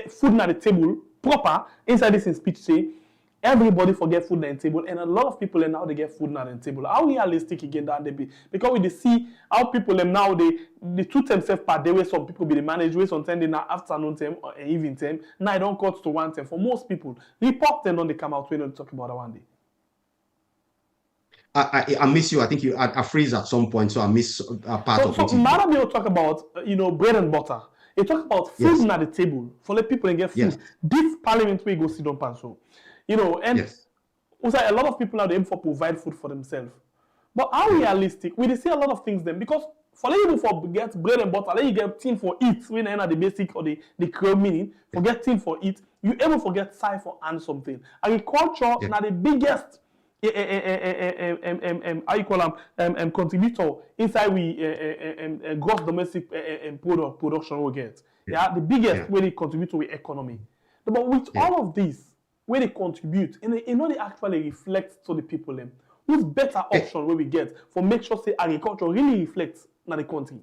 food at the table proper inside this in speech say. Everybody forget food at the table, and a lot of people now they get food at the table. How realistic again that they be? Because we see how people now they treat themselves per day. Where some people be the manage, where sometimes they now afternoon time or evening time. Now I don't cut to one time. For most people, report them don't they come out when they talk about that one day. I miss you. I think you I freeze at some point, so I miss part of it. So Maada Bio talk about bread and butter. You talk about food Yes. at the table for let people and get food. Yes. This parliament we go sit up and so, you know, and Yes. also a lot of people now they aim for provide food for themselves. But how realistic? We dey see a lot of things then because for let you for get bread and butter, let you get thing for eat when enter the basic or the create meaning, forget thing for eat. You ever forget side for and something. Agriculture now the biggest how you call them contributor inside we gross domestic production we get. Yeah, the biggest way they contribute to the economy. But with all of this, where they contribute, and they know they actually reflect to the people them. Who's better option where we get for make sure say agriculture really reflects na the country?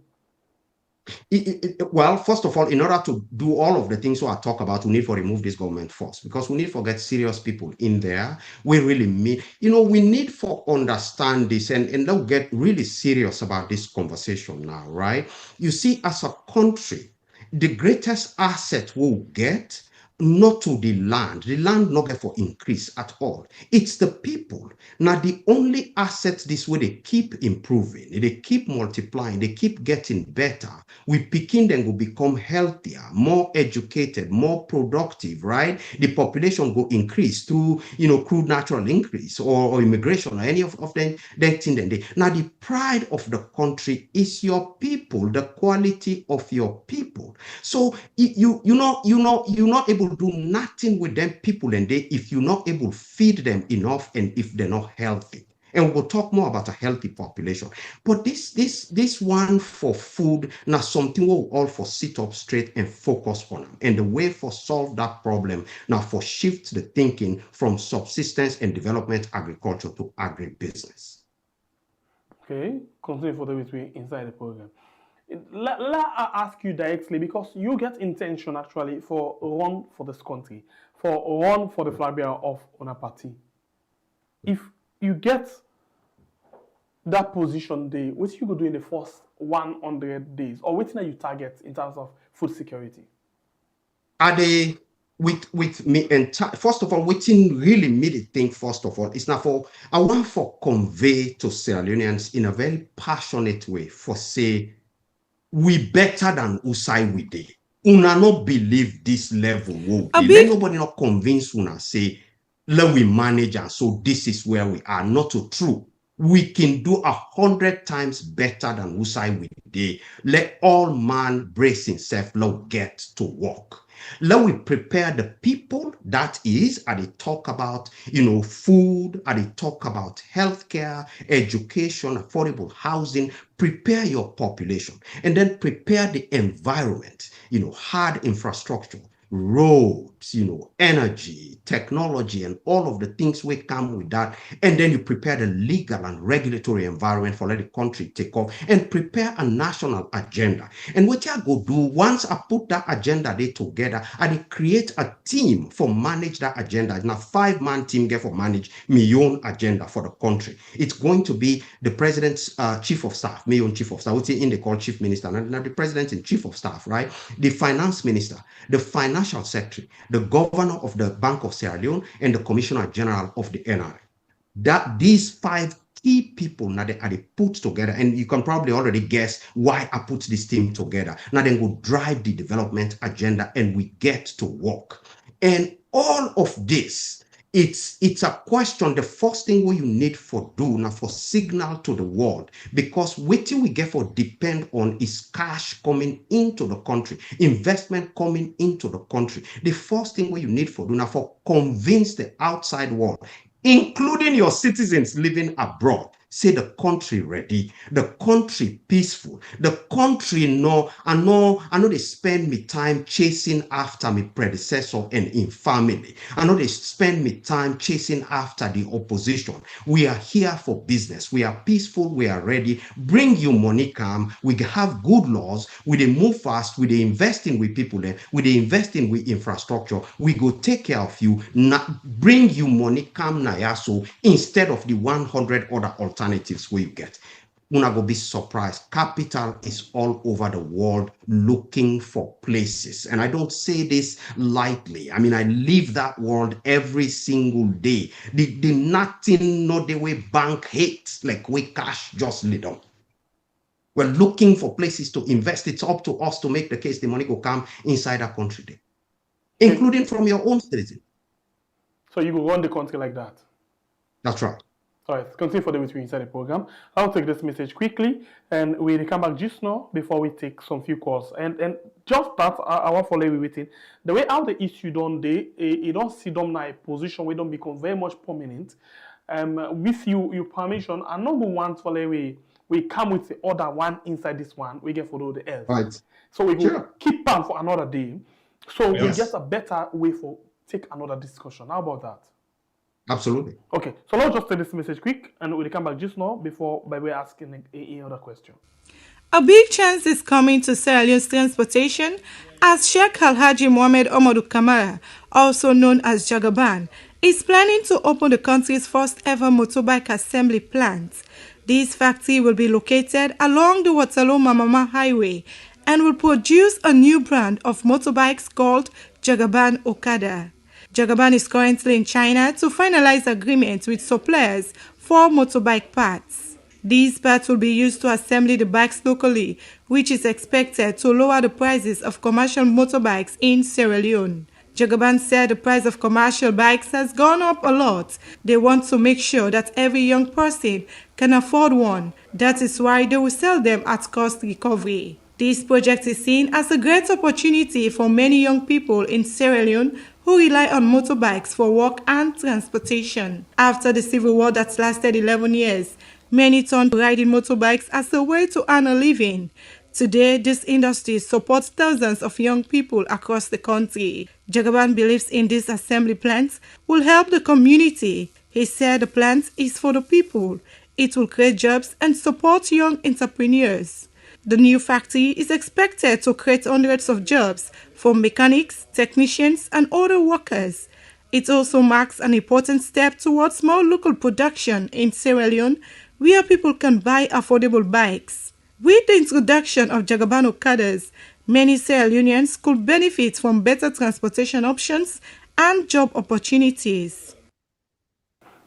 Well, first of all, in order to do all of the things we are talk about, we need to remove this government first because we need to get serious people in there. We really mean, we need to understand this and now get really serious about this conversation now, right? You see, as a country, the greatest asset we'll get not to the land not get for increase at all. It's the people. Now, the only assets this way they keep improving, they keep multiplying, they keep getting better. We picking them will become healthier, more educated, more productive, right? The population will increase through, crude natural increase or immigration or any of them thing. Now, the pride of the country is your people, the quality of your people. So you're not able to do nothing with them people and if you're not able to feed them enough and if they're not healthy. And we'll talk more about a healthy population. But this one for food, now something we'll all for sit up straight and focus on them. And the way for solve that problem, now for shift the thinking from subsistence and development agriculture to agribusiness. Okay, continue for the way inside the program. Let I ask you directly because you get intention actually for run for this country, for run for the flag bearer of on a party. If you get that position day, what you go do in the first 100 days, or what you target in terms of food security? Are they with me and first of all, waiting really made it think first of all, it's not for I want for convey to Sierra Leoneans in a very passionate way for say we better than Usai we did. Una not believe this level. Let nobody not convince una say, let we manage and so this is where we are. Not so true. We can do 100 times better than Usai we did. Let all man brace himself, let get to work. Let we prepare the people, that is, they talk about, food, they talk about healthcare, education, affordable housing, prepare your population, and then prepare the environment, hard infrastructure, roads, energy, technology, and all of the things we come with that. And then you prepare the legal and regulatory environment for let the country take off and prepare a national agenda. And what I go do, once I put that agenda there together, I create a team for manage that agenda. Now 5-man team get for manage my own agenda for the country. It's going to be the president's chief of staff, my own chief of staff, which in they call chief minister, now the president and chief of staff, right? The finance minister, the financial secretary, the governor of the Bank of Sierra Leone, and the commissioner general of the NRA. That these 5 key people now they put together, and you can probably already guess why I put this team together. Now then go drive the development agenda, and we get to work. And all of this, it's a question. The first thing we you need for do now for signal to the world, because waiting we get for depend on is cash coming into the country, investment coming into the country. The first thing we you need for do now for convince the outside world, including your citizens living abroad, say the country ready, the country peaceful, the country I know they spend me time chasing after my predecessor and in family. I know they spend me time chasing after the opposition. We are here for business. We are peaceful. We are ready. Bring you money come. We have good laws. We they move fast. We they investing with people there. We they investing with infrastructure. We go take care of you. Bring you money come now, so instead of the 100 other alternatives we get. Una go be surprised. Capital is all over the world looking for places. And I don't say this lightly. I mean, I live that world every single day. The nothing, not the way bank hates, like we cash just little. We're looking for places to invest. It's up to us to make the case the money will come inside our country, there, including from your own citizen. So you will run the country like that? That's right. All right, continue for the between inside the program. I'll take this message quickly, and we'll come back just now before we take some few calls. And just that, I want to follow you waiting. The way how the issue don't you don't see them in a position where don't become very much prominent. With your permission, and number one for we come with the other one inside this one, we get follow the else. Right. So we will keep on for another day. So we get a better way for take another discussion. How about that? Absolutely. Okay, so let's just take this message quick, and we'll come back just now before by way asking another question. A big chance is coming to Sierra Leone's transportation as Sheikh Alhaji Mohamed Omodu Kamara, also known as Jagaban, is planning to open the country's first ever motorbike assembly plant. This factory will be located along the Waterloo-Mamama Highway and will produce a new brand of motorbikes called Jagaban Okada. Jagaban is currently in China to finalize agreements with suppliers for motorbike parts. These parts will be used to assemble the bikes locally, which is expected to lower the prices of commercial motorbikes in Sierra Leone. Jagaban said the price of commercial bikes has gone up a lot. They want to make sure that every young person can afford one. That is why they will sell them at cost recovery. This project is seen as a great opportunity for many young people in Sierra Leone who rely on motorbikes for work and transportation. After the civil war that lasted 11 years, many turned to riding motorbikes as a way to earn a living. Today, this industry supports thousands of young people across the country. Jagaban believes in these assembly plants will help the community. He said the plant is for the people. It will create jobs and support young entrepreneurs. The new factory is expected to create hundreds of jobs for mechanics, technicians, and other workers. It also marks an important step towards more local production in Sierra Leone, where people can buy affordable bikes. With the introduction of Jagaban Okadas, many Sierra Leoneans could benefit from better transportation options and job opportunities.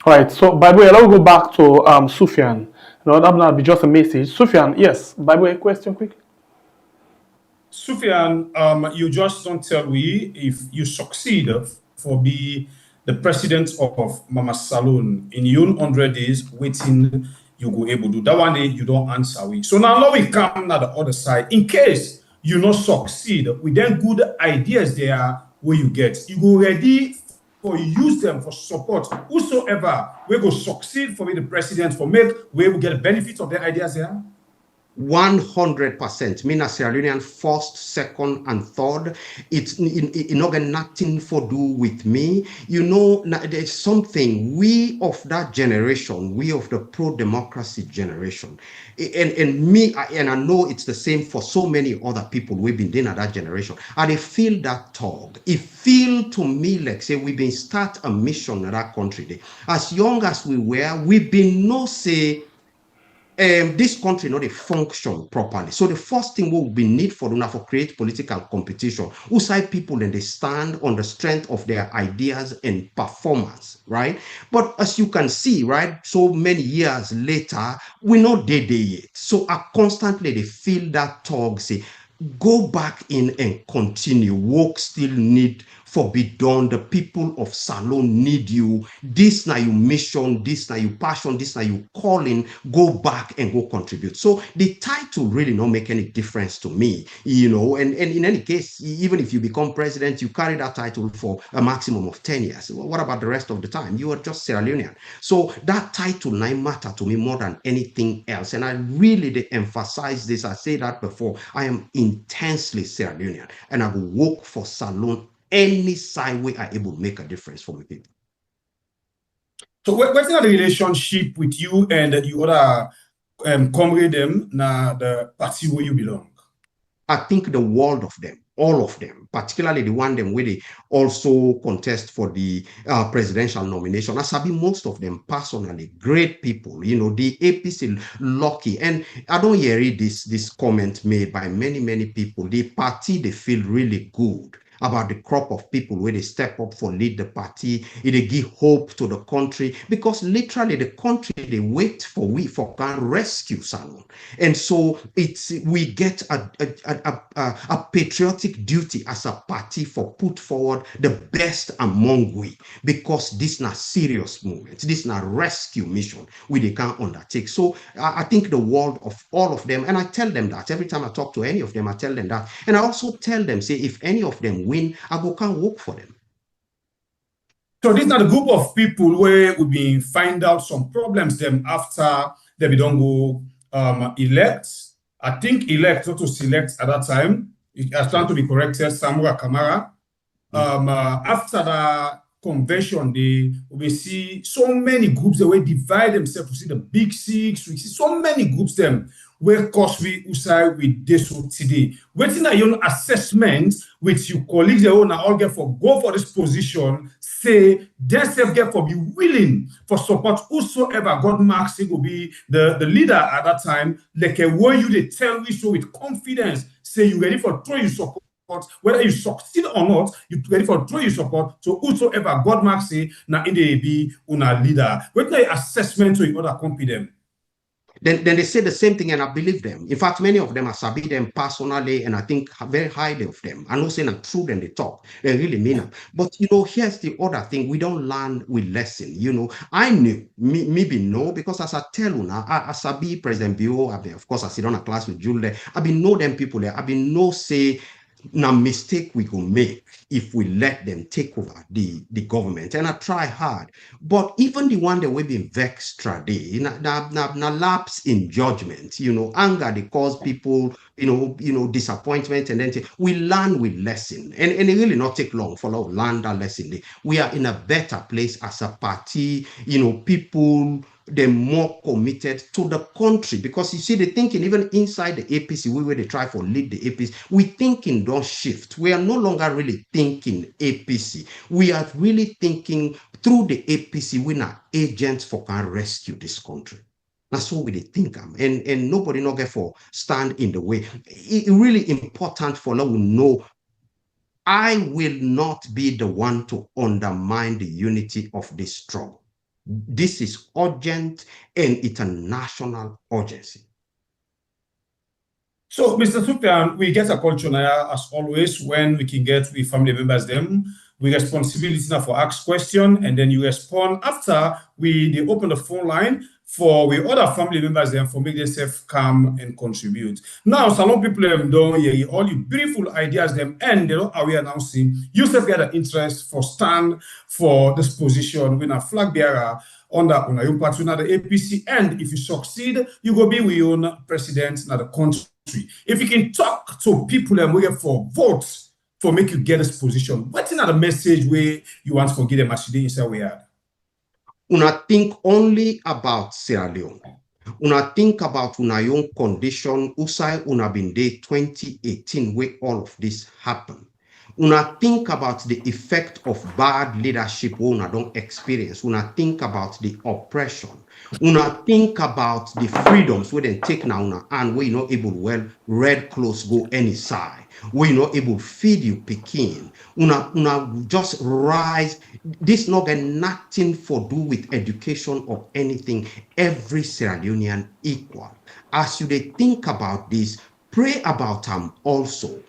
All right, so by the way, let's go back to Suphian. No, that will be just a message. Suphian, yes, by the way, question quick. Suphian, you just don't tell me if you succeed for be the president of Mama Salon in your 100 days waiting you go able to do. That one day you don't answer we. So now we come to the other side. In case you not succeed, with them good ideas there where you get, you go ready for use them for support. Whosoever we go succeed for be the president for make we will get the benefit of their ideas there. 100%. Me na Sierra Leonean first, second, and third. It's not got nothing for do with me. You know, there's something we of that generation, we of the pro-democracy generation, and me, and I know it's the same for so many other people we've been in at that generation. And they feel that tug. It feel to me like say we've been start a mission in that country. Day. As young as we were, we've been no say. This country not function properly. So the first thing we will be need for them for create political competition. Outside people and they stand on the strength of their ideas and performance, right? But as you can see, right, so many years later, we're not there yet. So I constantly they feel that talk say, go back in and continue. Work still need for be done. The people of Salon need you. This now your mission, this now your passion, this now your calling. Go back and go contribute. So the title really not make any difference to me, you know. And in any case, even if you become president, you carry that title for a maximum of 10 years. Well, what about the rest of the time? You are just Sierra Leonean. So that title now matter to me more than anything else. And I really they emphasize this. I say that before. I am intensely Sierra Leonean, and I will work for Salon any side way I able to make a difference for my people. So what's the relationship with you and the other comrade them na the party where you belong? I think the world of them, all of them, particularly the one them where they also contest for the presidential nomination. I sabi most of them personally, great people, you know, the APC lucky. And I don't hear this comment made by many people. The party, they feel really good about the crop of people where they step up for lead the party, they give hope to the country, because literally the country, they wait for we for can rescue Salon. And so we get a patriotic duty as a party for put forward the best among we, because this not serious movement, this not rescue mission they can undertake. So I think the world of all of them, and I tell them that every time I talk to any of them, I tell them that, and I also tell them, say, if any of them win, I go can work for them. So this is not a group of people where we be find out some problems them after they don't go elect. I think elect, not to select at that time. It has trying to be corrected, Samuel Kamara. After the convention, we see so many groups that will divide themselves. We see the big six, we see so many groups them where cause we usai with this today. Waiting at your assessment with your colleagues, they all get for go for this position, say themselves get for be willing for support whosoever God marks it will be the leader at that time, like a way you they tell me so with confidence, say you ready for throw you support. Whether you succeed or not, you ready for throw your support. So whosoever God marks say now in the be una leader. Wait till assessment to other confident. Then they say the same thing, and I believe them. In fact, many of them, I sabi them personally, and I think very highly of them. I'm not saying I'm true when they talk. They really mean it. But, here's the other thing. We don't learn with lesson. I knew, maybe no, because as I tell you now, I sabi President Bio, of course, I sit on a class with Jules. I've been know them people there. I've been no say, now mistake we go make if we let them take over the government. And I try hard. But even the one that we've been vexed today, na lapse in judgment, anger, they cause people, disappointment, and then we learn with lesson. And it really not take long for us to learn that lesson. We are in a better place as a party, people, they're more committed to the country, because you see the thinking even inside the APC, where they try for lead the APC, we thinking don't shift. We are no longer really thinking APC. We are really thinking through the APC, we're not agents for can rescue this country. That's what we think. And nobody not get for stand in the way. It's really important for us to know I will not be the one to undermine the unity of this struggle. This is urgent, and it's a national urgency. So, Mr. Suphian, we get a culture now, as always, when we can get with family members them, we responsibility now for ask question, and then you respond after they open the phone line for we other family members them for make themselves come and contribute. Now, some people them don't hear all the beautiful ideas them, and they don't are we announcing. You self get an interest for stand for this position when a flag bearer under your party, the APC, and if you succeed, you go be with your own president in the country. If you can talk to people and wait for votes for make you get this position, what's another message where you want to give them as today inside we had? Una think only about Sierra Leone. Una think about una own condition, usai una been day 2018 where all of this happened. Una think about the effect of bad leadership una don't experience. Una think about the oppression. Una think about the freedoms where they take now una and where you're not able well red clothes go any side. Where you're not able feed you Pekin. Una just rise. This not get nothing for do with education or anything. Every Sierra Leonean equal. As you they think about this, pray about them also.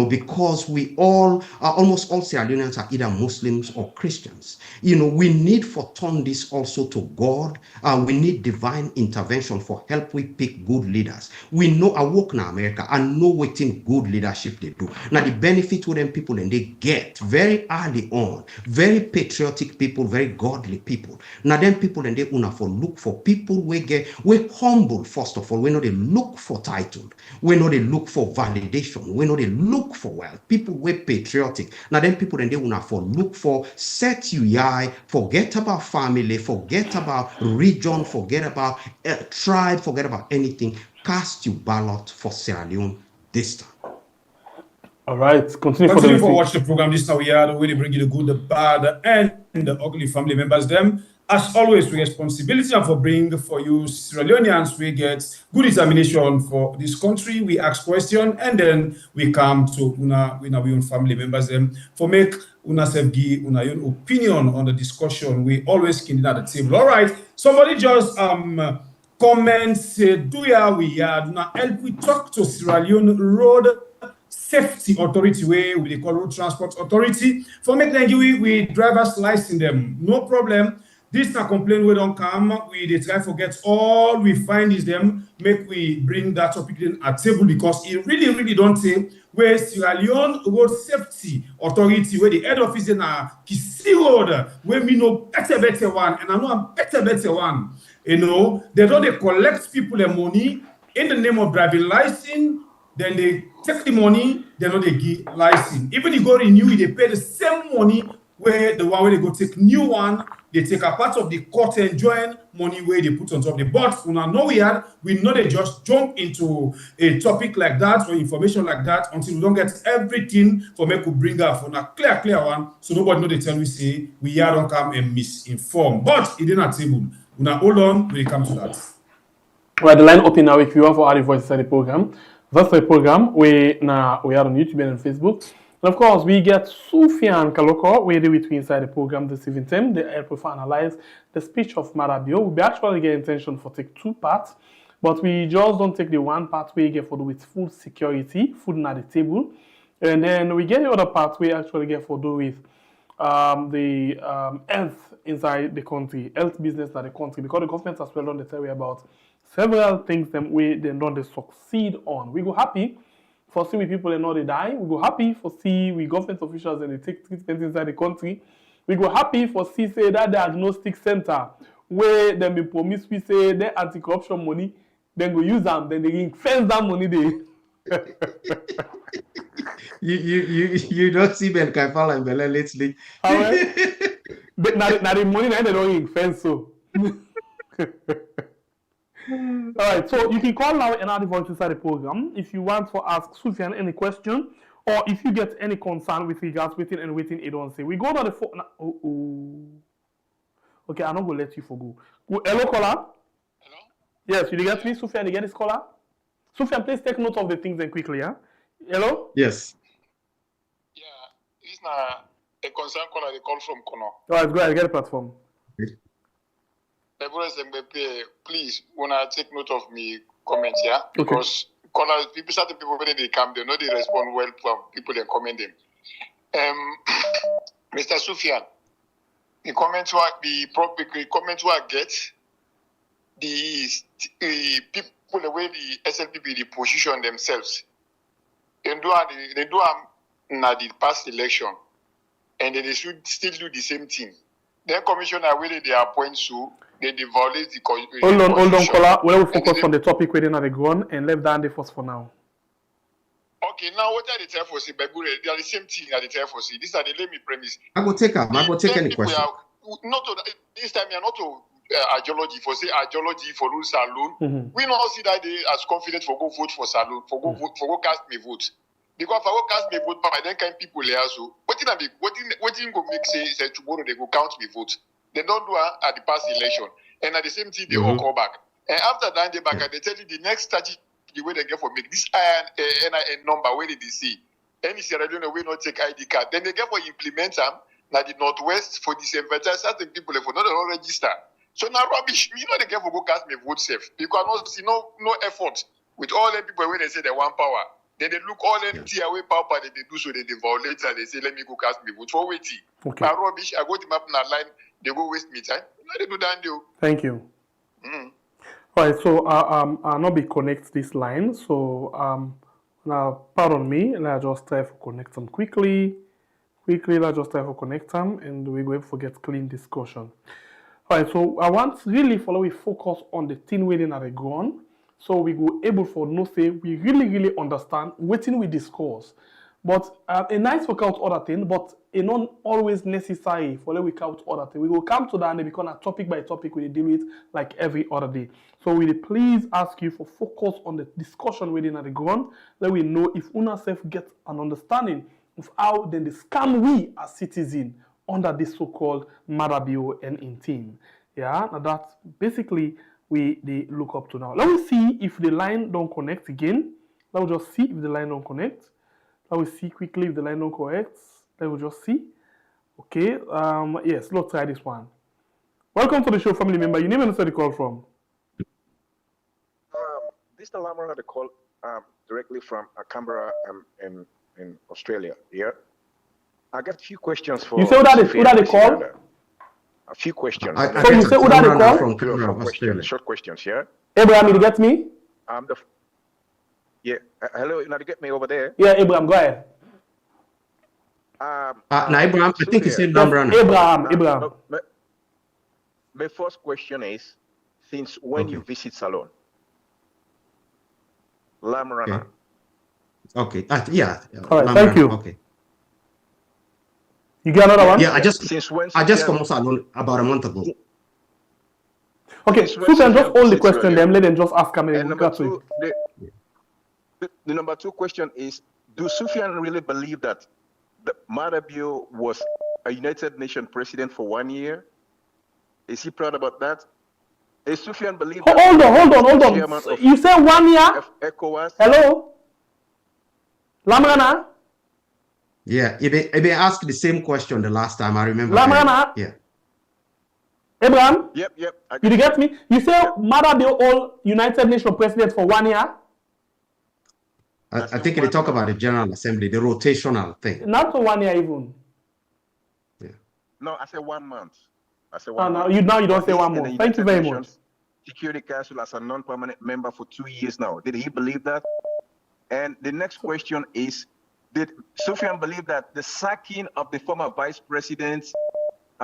Because we all, almost all Sierra Leoneans are either Muslims or Christians. We need for turn this also to God. We need divine intervention for help we pick good leaders. We know I work in America and know what good leadership they do. Now the benefit to them people and they get very early on, very patriotic people, very godly people. Now them people and they una for look for people we humble first of all. We know they look for title. We know they look for validation. We know they look for wealth. People were patriotic. Now then people and they will for look for set you high, forget about family, forget about region, forget about tribe, forget about anything. Cast your ballot for Sierra Leone this time. All right, continue for watch the program this now. We are really bring you the good, the bad, and the ugly family members them. as always, responsibility and for bring for you Sierra Leoneans, we get good determination for this country. We ask question and then we come to una own family members them for make una self give una own opinion on the discussion. We always can at the table. All right, somebody just comment say do ya we do not help we talk to Sierra Leone Road Safety Authority where we call Road Transport Authority for make them give we drivers license them. No problem. This na complaint we don't come. We they try forget all we find is them. Make we bring that topic in at table because it really don't say where Sierra Leone Road Safety Authority where the head office in a Kisi Road where we know better one and I know I'm better one. You know they don't they collect people their money in the name of driving license. Then they take the money. They know they give license. Even if you go renew it, they pay the same money where the one where they go take new one. They take a part of the court and join money where they put on top of the box. We know they just jump into a topic like that or information like that until we don't get everything for me to bring up for a clear one. So nobody know they tell we say we here don't come and misinform. But it didn't table. We now hold on when it comes to that. Right, the line open now if you want for add voice inside the program. That's the program we are on YouTube and on Facebook. And of course, we get Suphian Kalokoh, we do it inside the program this evening. They help us analyze the speech of Maada Bio. We actually get intention for take two parts, but we just don't take the one part we get for do with food security, food at the table, and then we get the other part we actually get for do with the health inside the country, health business in the country, because the government as well don't tell you about several things them we they don't they succeed on. We go happy for see we people and know they die. We go happy for see we government officials and they take treatment inside the country. We go happy for see say that diagnostic center where them be promise we say the anti-corruption money, then go use them, then they ring fence that money they you don't see Ben Kaifala and Bella lately. Now the money they don't ring fence so. All right, so you can call now and add the voice inside the program if you want to ask Suphian any question or if you get any concern with regards waiting it don't say. We go to the phone. Okay, I'm not gonna let you forgo. Hello, caller. Hello. Yes, you get me, Suphian? You get this caller? Suphian, please take note of the things then quickly, yeah. Hello. Yes. Yeah, this is a concern caller. They call from Kono. All right, go ahead. Get the platform. Please, wanna take note of me comments, yeah? Because callers, certain people when they come, they know they respond well from people they comment them. Mr. Suphian, the comments what I get, the people the way the SLPP they position themselves, they do the past election, and then they should still do the same thing. Then commissioner whether they appoint so they violate the Hold on, caller. We'll focus on the topic within the ground and left down the first for now. Okay, now what are the tell for say? They are the same thing at the tell for say. These are the let me premise. I go take any question. Not to, this time you're not to ideology for say ideology for rule saloon. Mm-hmm. We not see that they as confident for go vote for saloon, for go vote, for go cast me vote. Because for go cast me vote, but then kind people there so what in go make say tomorrow they go count me vote. They don't do at the past election. And at the same time, they all call back. And after that, they back and they tell you the next strategy the way they get for make this NIN number, where did they see? Any Sierra Leone will not take ID card. Then they get for implement them. Now the Northwest for disinfectant, certain people for not register. So now rubbish. You know they get for go cast me vote safe. Because not see no effort with all the people when they say they want power. Then they look all empty away power that they do so they violate and they say let me go cast me vote for waiting. Okay. Now rubbish. I go to map in a line. They go waste me time. No, they do that deal. Thank you. All right, so I'll not be connect this line. So now pardon me, and I just try to connect them quickly. Let's just try to connect them, and we're going to forget clean discussion. All right, so I want really follow we focus on the thing within at the ground, so we go able for no say we really understand what we discuss. But a nice work out other thing, but it not always necessary for let we count other thing. We will come to that and become a topic by topic we deal with like every other day. So we please ask you for focus on the discussion within at the ground. Let we know if una self get an understanding of how then the scam we as citizens under this so-called Maada Bio and in team. Yeah, now that's basically they look up to now. Let me see if the line don't connect again. Let me just see if the line don't connect. Let me see quickly if the line don't connect. Let me just see. Okay. Yes, let's try this one. Welcome to the show, family member. Your name and where you call from? This is Lamar had a call directly from Canberra in Australia. Yeah, I got a few questions for. You say who that they call? A few questions. So you say who that they call? From Canberra, questions, short questions. Yeah. Abraham, you get me? Yeah. Hello, you get me over there? Yeah, Abraham, go ahead. Abraham, I think he said Abraham. Abraham. My first question is, since when you visit Salon? Lamrana. Okay. Yeah. All right. Thank you. Okay. You got another one? Yeah. I just come to Salon about a month ago. Okay. Suphian, just hold the question. Then let them just ask him. And number two, the number two question is: do Suphian really believe that Maada Bio was a United Nations president for 1 year? Is he proud about that? Is Suphian believe that? Hold on. You said 1 year? ECOWAS? Hello? Lamrana? Yeah, Ibe asked the same question the last time. I remember. Lamrana? Yeah. Abraham? Yep. You get me? You say Maada Bio all United Nations president for 1 year? I think they talk about the General Assembly, the rotational thing. Not for 1 year even. Yeah. No, I said 1 month. I said 1 month. Now you don't say 1 month. Thank you very much. Security Council as a non-permanent member for 2 years now. Did he believe that? And the next question is, did Suphian believe that the sacking of the former vice president,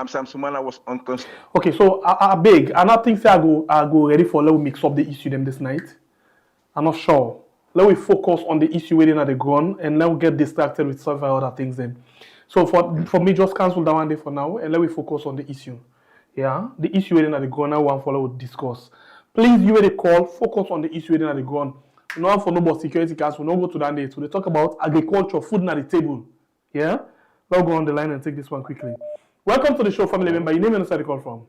Sam Sumana, was unconstitutional? Okay, so I beg. I not think I go ready for let me mix up the issue them this night. I'm not sure. Let me focus on the issue waiting at the ground and let me get distracted with several other things then. So for me, just cancel that one day for now and let me focus on the issue. Yeah, the issue waiting at the ground, I want follow discuss. Please, you will call, focus on the issue waiting at the ground. No one for no about security council, no go to that day. So they talk about agriculture, food at the table. Yeah? Let's go on the line and take this one quickly. Welcome to the show, family member. Your name and where you call from?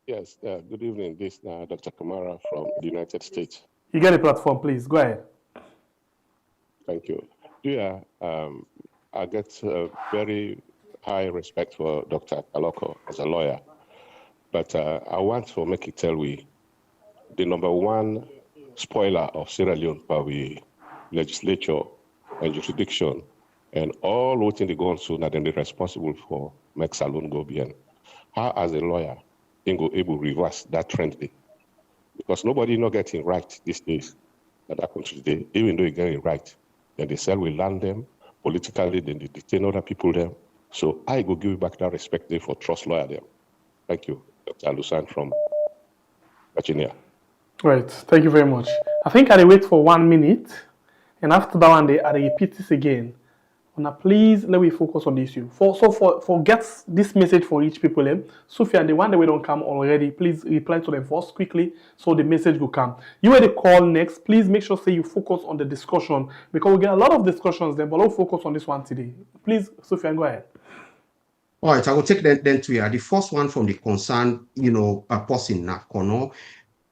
Yes, good evening. This is Dr. Kamara from the United States. You get a platform, please. Go ahead. Thank you. Yeah, I get very high respect for Dr. Kalokoh as a lawyer, but I want to make it tell we the number one spoiler of Sierra Leone by the legislature and jurisdiction and all waiting the go soon and then they're responsible for make Salon go beyond. How as a lawyer they go able to reverse that trend? Because nobody not getting right these days at that country today, even though you get it right. Then they sell we land them politically, then they detain other people them. So I go give you back that respect there for trust lawyer them. Thank you, Dr. Alusan from Virginia. Right, thank you very much. I think I wait for 1 minute, and after that one day, I repeat this again. Now, please let me focus on the issue. For get this message for each people. Suphian, the one that we don't come already, please reply to them first quickly so the message will come. You will call next. Please make sure say you focus on the discussion because we get a lot of discussions then, but we'll focus on this one today. Please, Suphian, go ahead. All right, I will take them then to you. The first one from the concerned, a person Nakono.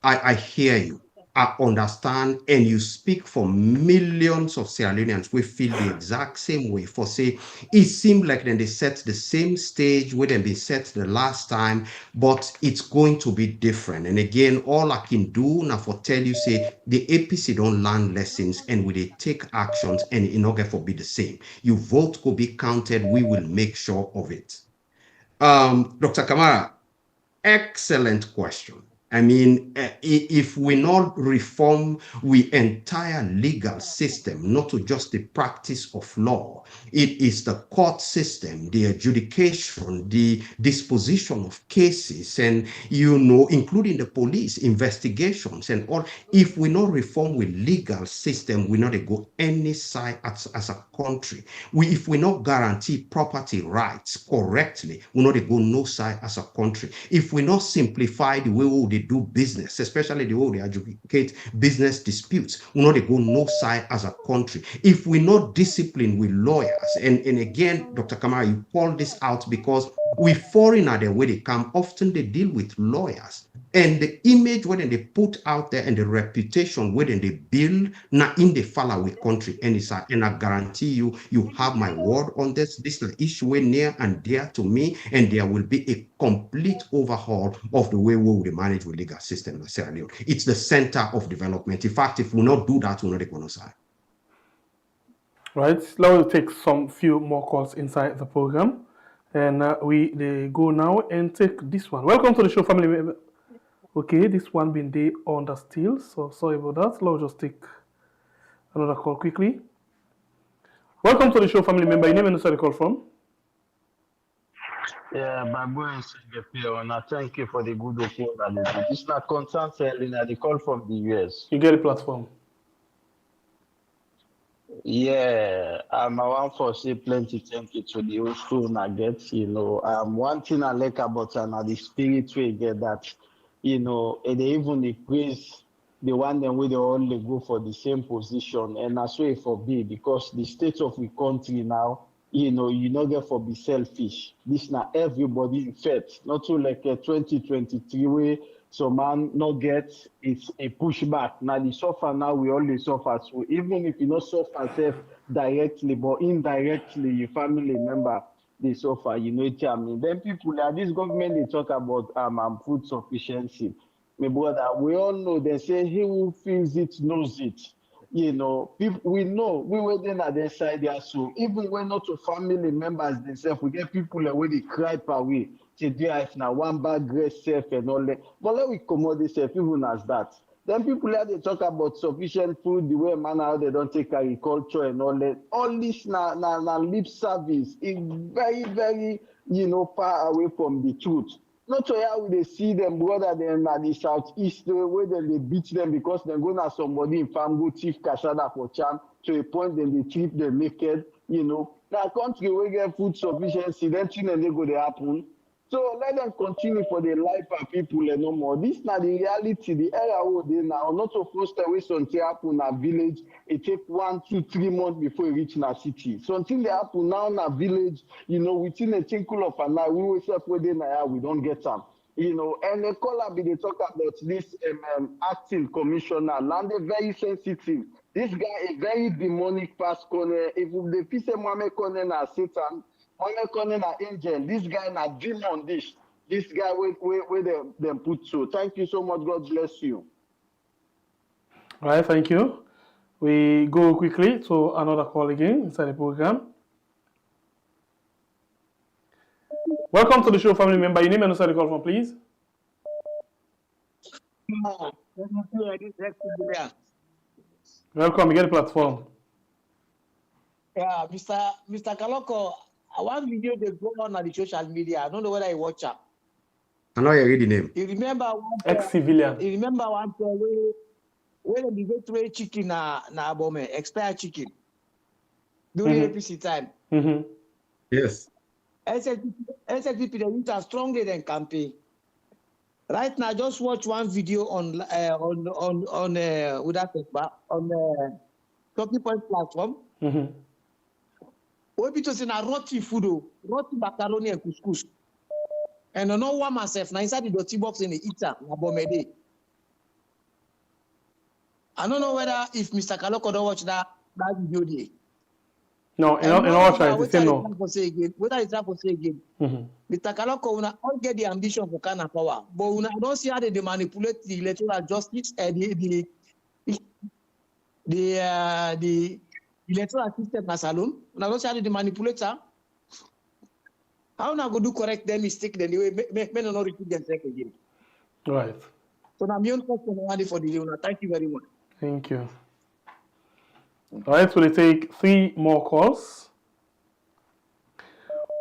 I hear you. I understand, and you speak for millions of Sierra Leoneans. We feel the exact same way. For say, it seemed like then they set the same stage where they set the last time, but it's going to be different. And again, all I can do now for tell you, say the APC don't learn lessons, and we they take actions, and in order for be the same. Your vote could be counted. We will make sure of it. Dr. Kamara, excellent question. I mean, if we not reform we entire legal system, not to just the practice of law, it is the court system, the adjudication, the disposition of cases, and including the police investigations and all. If we not reform with legal system, we not go any side as a country. If we not guarantee property rights correctly, we not go no side as a country. If we not simplify the way we do business, especially the way they adjudicate business disputes, we not go no side as a country. If we not discipline with lawyers, and again, Dr. Kamara, you call this out because We foreigner, the way they come, often they deal with lawyers. And the image where they put out there and the reputation where they build now in the far away country. And I guarantee you, you have my word on this. This is an issue near and dear to me. And there will be a complete overhaul of the way we will manage the legal system in Sierra Leone. It's the center of development. In fact, if we not do that, we're not going to side. Right, let's take some few more calls inside the program. And they go now and take this one. Welcome to the show, family member. Okay, this one been there on the still, so sorry about that. Let's just take another call quickly. Welcome to the show, family member. Your name and where you call from? Yeah, my boy is and I thank you for the good report. This is not concern selling the call from the US. You get a platform. Yeah, I want to say plenty thank you to the old school nuggets. One thing I like about the spirit we get that, and they even they praise the one them where they only go for the same position, and that's why for be because the state of the country now, you not get for be selfish. This now everybody in fact, not so like a 2023 way. So man not get it's a pushback. Now the suffer now we always suffer. So even if you not suffer self directly, but indirectly your family member they suffer, what I mean. Then people like this government they talk about food sufficiency. My brother, we all know they say he who feels it knows it. People we know we were then at their side there. So even when not to family members themselves, we get people that when they cry per way. If now one bag great self and all that. But let we commodity self even as that. Then people here they talk about sufficient food, the way man how they don't take agriculture and all that. All this na lip service is very, very far away from the truth. Not so how they see them brother them at the southeast where they beat them because they're gonna somebody in farm go thief kashada for charm to a point then they treat them naked, Now country where get food sufficiency, then thing and they go to happen. So let them continue for the life of people and no more. This is not the reality, the area where they now not so first away something happen in a village, it take 1, 2, 3 months before it reach in a city. Something they happen now in a village, within a tinkle of an eye, we will say where they now we don't get them. And the caller they talk about this acting commissioner, land very sensitive. This guy is very demonic past corner. If they piece Mohammed corner na Satan, Mohammed corner na angel. This guy na demon. This guy where them put so. Thank you so much. God bless you. All right, thank you. We go quickly to another call again inside the program. Welcome to the show, family member. Your name and where you call from, please. Welcome, you get the platform. Yeah, Mr. Kalokoh, one video they go on the social media. I don't know whether you watch it. I know you read the name. You remember one ex-civilian. You remember one where they go to chicken na abome, expired chicken during APC time. Yes. SLPP they need to stronger than campaign. Right now, just watch one video on Talking Point platform. Where people say na roti food, roti macaroni and couscous. And I know one myself now inside the dirty box in the eater na bomede. I don't know whether if Mr. Kalokoh don't watch that video there. No, and watch it. Whether it's time for say again. Mr. Kalokoh, una all get the ambition for kind of power, but una don't see how they manipulate the electoral justice and the electoral system na salon. Una don't see how they manipulate her. How una go do correct them mistake then the way men not repeat themselves again. Right. So now my own question for the una. Thank you very much. Thank you. All right, so they take 3 more calls.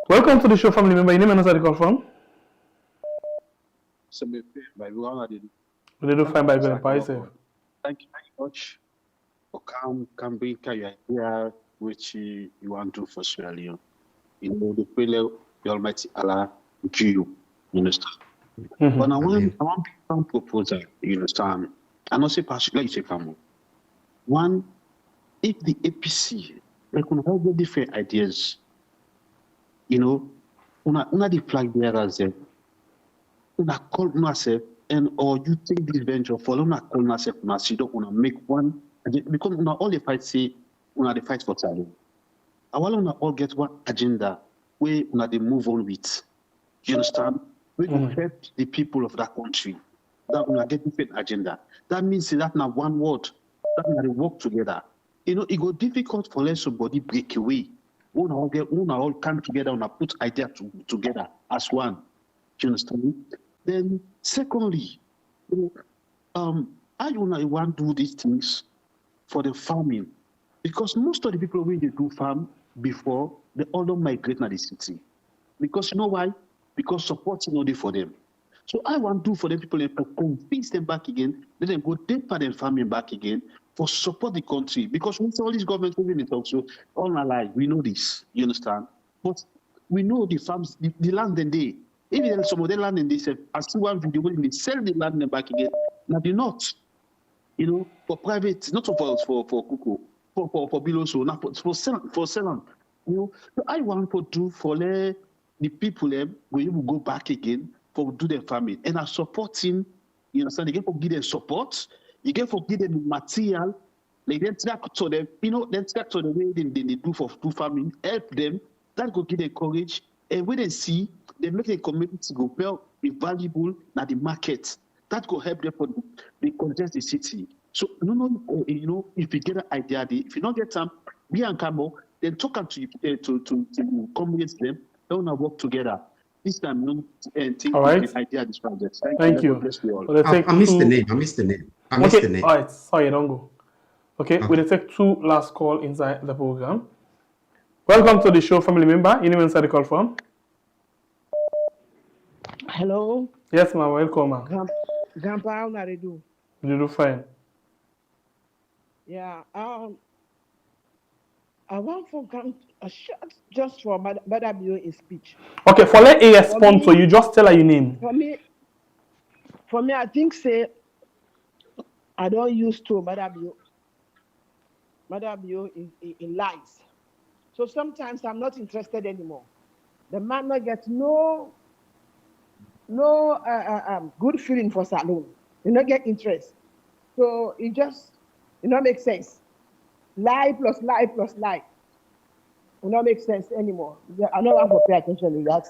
Welcome to the show, family member. Your name and where you call from? We do find by Empire. Thank you very much for come bring your idea which you want to do for Sierra Leone. The prayer the Almighty Allah give you understand. But I want some proposal, you understand. I not say particular, you say come. One, if the APC, they can have the different ideas, una the flag bearers there. Una call una self and or you take this venture for una call una self una sit up una make one because una all the fight say una the fight for Salo. I want una all get one agenda where una they move on with. You understand? We will help the people of that country. That una get different agenda. That means that now one word. That we work together. You know, it go difficult for let somebody break away. Una all come together and put idea together as one. Do you understand? Then secondly, I want to do these things for the farming. Because most of the people when they do farm before, they all don't migrate to the city. Because you know why? Because support is not there for them. So I want to do for the people to convince them back again, let them go deeper than farming back again for support the country. Because once all these governments moving it also, all our life, we know this, you understand? But we know the farms, the land and they, even some of the land and they said, I see one video when they sell the land and back again, now they're not, you know, for private, not for Kuku, for below, so not for selling, you know. So I want to do for the people where you will go back again for do their farming and are supporting, you understand? You get for give them support, you get for give them material, like then track to them, you know, then track to the way they do for do farming, help them, that go give them courage, and when they see, they make the community go well, be valuable at the market. That could help them for the congest the city. So no, you know, if you get an idea, if you don't get some, be and Camo, then talk to communities them, they want to work together. This time, you know, and think the idea of this project. Thank you. I missed the name. I missed the name. All right. Sorry, don't go. Okay, we'll take two last call inside the program. Welcome to the show, family member. You know inside the call from? Hello. Yes, ma'am. Welcome, ma'am. Grandpa, how are you do? You do fine. Yeah. I want for a shot just for Maada Bio in speech. Okay, for let a respond to you, just tell her your name. For me, I think say I don't use to Maada Bio in lies. So sometimes I'm not interested anymore. The man not get no good feeling for Salone. You not get interest. So it just make sense. Lie plus lie plus lie. It don't make sense anymore. I don't have to pay attention to that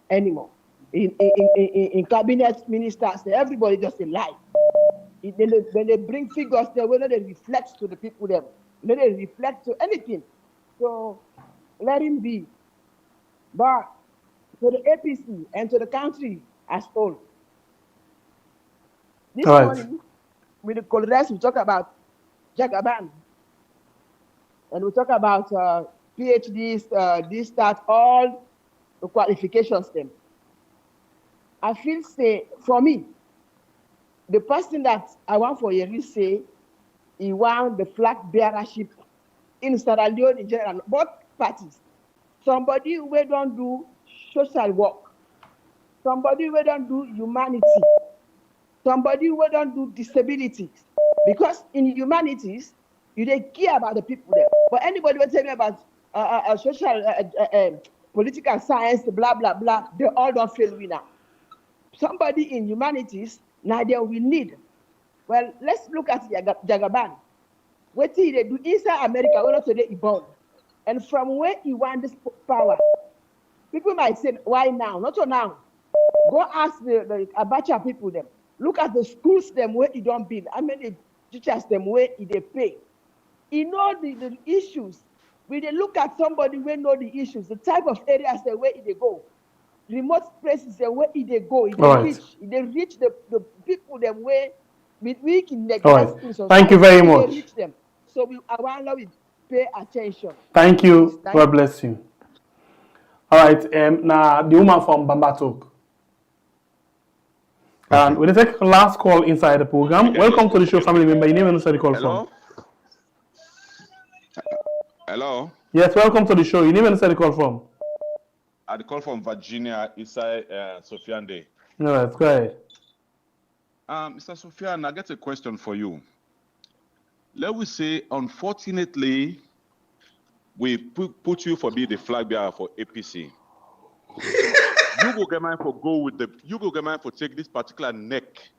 anymore. In cabinet ministers, everybody just a lie. When they bring figures, they reflect to the people them. They reflect to anything. So let him be. But to the APC and to the country as whole. This morning, with the colleagues, we talk about Jagaban. And we talk about PhDs, this, that, all the qualifications them. I feel say, for me, the person that I want for Yeri say, he want the flag bearership in Sierra Leone in general, both parties. Somebody who don't do social work, somebody who don't do humanity, somebody who don't do disabilities. Because in humanities, you don't care about the people there. But anybody will tell me about social, political science, blah, blah, blah, they all don't fail winner. Somebody in humanities, now they will need. Well, let's look at Jagaban. What did they do inside America? We're not today born. And from where he want this power, people might say, why now? Not so now. Go ask the Abacha people them. Look at the schools them where he don't build. How many teachers them where they pay? He know the issues. We they look at somebody where know the issues, the type of areas the way they go. Remote places the way they go. They reach the people them where we can neglect in society. Thank you very much. They reach them. So I want to pay attention. Thank you. God bless you. All right. Now the woman from Bamba talk. And we'll take last call inside the program. Welcome to the show, family member. Your name and the call from. Hello. Yes, welcome to the show. Your name and the call from. I call from Virginia, inside Suphian Day. No, that's great. Mr. Suphian, I get a question for you. Let we say, unfortunately, we put you for being the flag bearer for APC. you go get mine for go with the, you go get mine for take this particular neck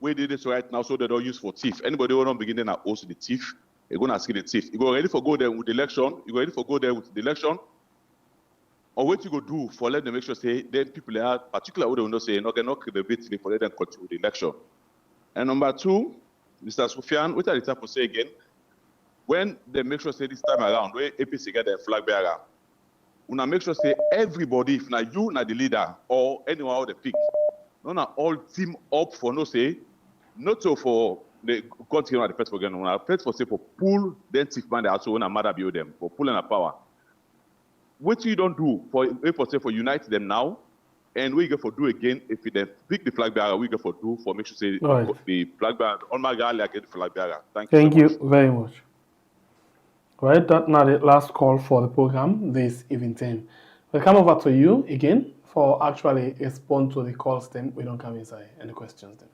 where they this right now so they don't use for thief. Anybody who don't begin then also the thief, they're gonna ask the thief. You go ready for go there with the election, you go ready for go there with the election, or what you go do for let them make sure say then people are particular what they will not say not get no credibility for let them continue the election. And number two, Mr. Suphian, what are the type of say again? When they make sure say this time around, where APC get their flag bearer, una make sure say everybody, if not you, not the leader, or anyone out the pick, no na all team up for no say, not so for the country on the first again, una first for say for pull then thief man also when Maada Bio them for pulling a power. What you don't do for say for unite them now, and we go for do again if we then pick the flag bearer, we go for do for make sure say the flag bearer on my galley get the flag bearer. Thank you very much. Right, that's now the last call for the program this evening. We'll come over to you again for actually respond to the calls then we don't come inside any questions then.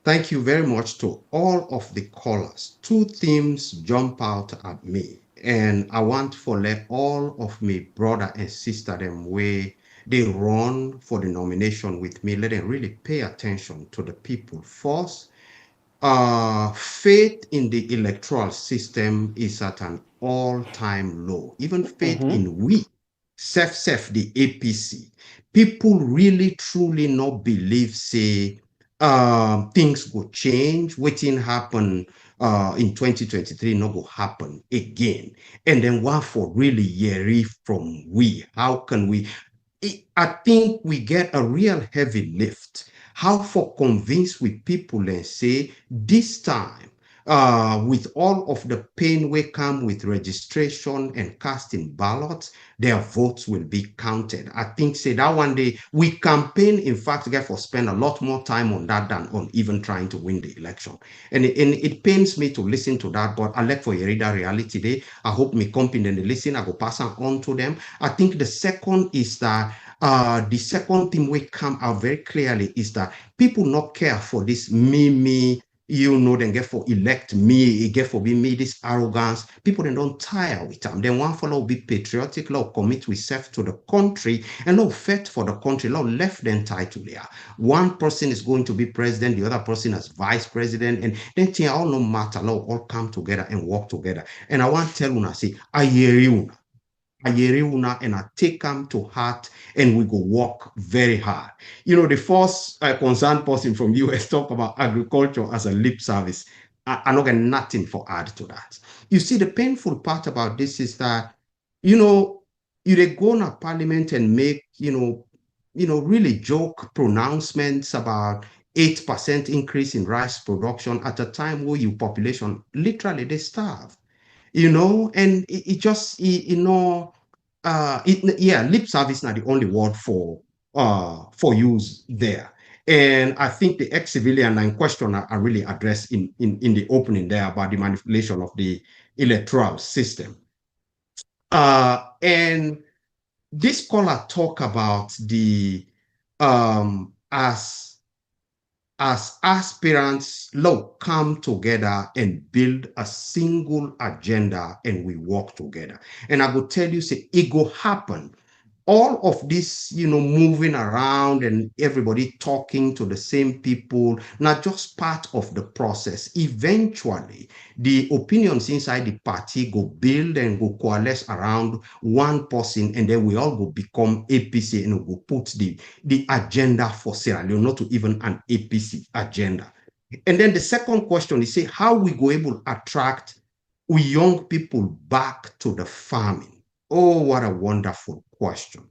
Thank you very much to all of the callers. Two themes jump out at me, and I want to let all of my brother and sister them where they run for the nomination with me, let them really pay attention to the people. First, faith in the electoral system is at an all-time low. Even faith in we, the APC. People really, truly not believe, say, things will change. Waiting happen in 2023 not go happen again. And then one for really hear from we. How can we? I think we get a real heavy lift. How for convince with people and say this time, with all of the pain we come with registration and casting ballots, their votes will be counted. I think say that one day we campaign, in fact, get for spend a lot more time on that than on even trying to win the election. And it pains me to listen to that, but I like for you read that reality today. I hope me company and they listen, I go pass on to them. I think the second is that the second thing we come out very clearly is that people not care for this me, you know, then get for elect me, get for be me, this arrogance. People then don't tire with them. Then one follow be patriotic, law commit with self to the country, and law fight for the country, law left them title there. One person is going to be president, the other person as vice president, and then thing all no matter, law all come together and work together. And I want to tell you, say, I hear you. And I take them to heart, and we go work very hard. You know, the first concerned person from US talk about agriculture as a lip service. I don't get nothing for add to that. You see, the painful part about this is that, you know, you go to parliament and make, you know, really joke pronouncements about 8% increase in rice production at a time where your population literally they starve. You know, and it just, you know, lip service not the only word for use there. And I think the ex-civilian in question are really addressed in the opening there about the manipulation of the electoral system. And this caller talk about the as aspirants, come together and build a single agenda and we work together. And I will tell you, say, it will happen. All of this, you know, moving around and everybody talking to the same people, not just part of the process. Eventually, the opinions inside the party go build and go coalesce around one person, and then we all go become APC and we go put the agenda for Sierra Leone, not to even an APC agenda. And then the second question is, say, how we go able to attract we young people back to the farming. Oh, what a wonderful question.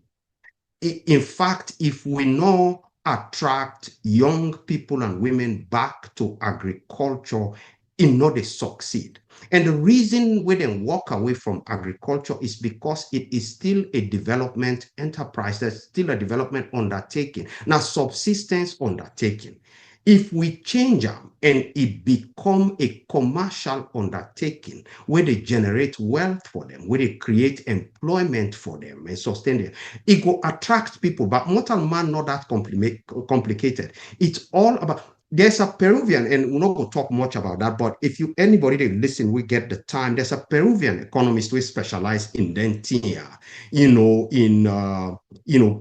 In fact, if we know attract young people and women back to agriculture, it not they succeed. And the reason we then walk away from agriculture is because it is still a development enterprise. There's still a development undertaking. Now, subsistence undertaking. If we change them and it become a commercial undertaking where they generate wealth for them, where they create employment for them and sustain them, it will attract people. But mortal man not that complicated. It's all about there's a Peruvian, and we're not going to talk much about that, but if anybody that listen, we get the time, there's a Peruvian economist who specializes in dentia, in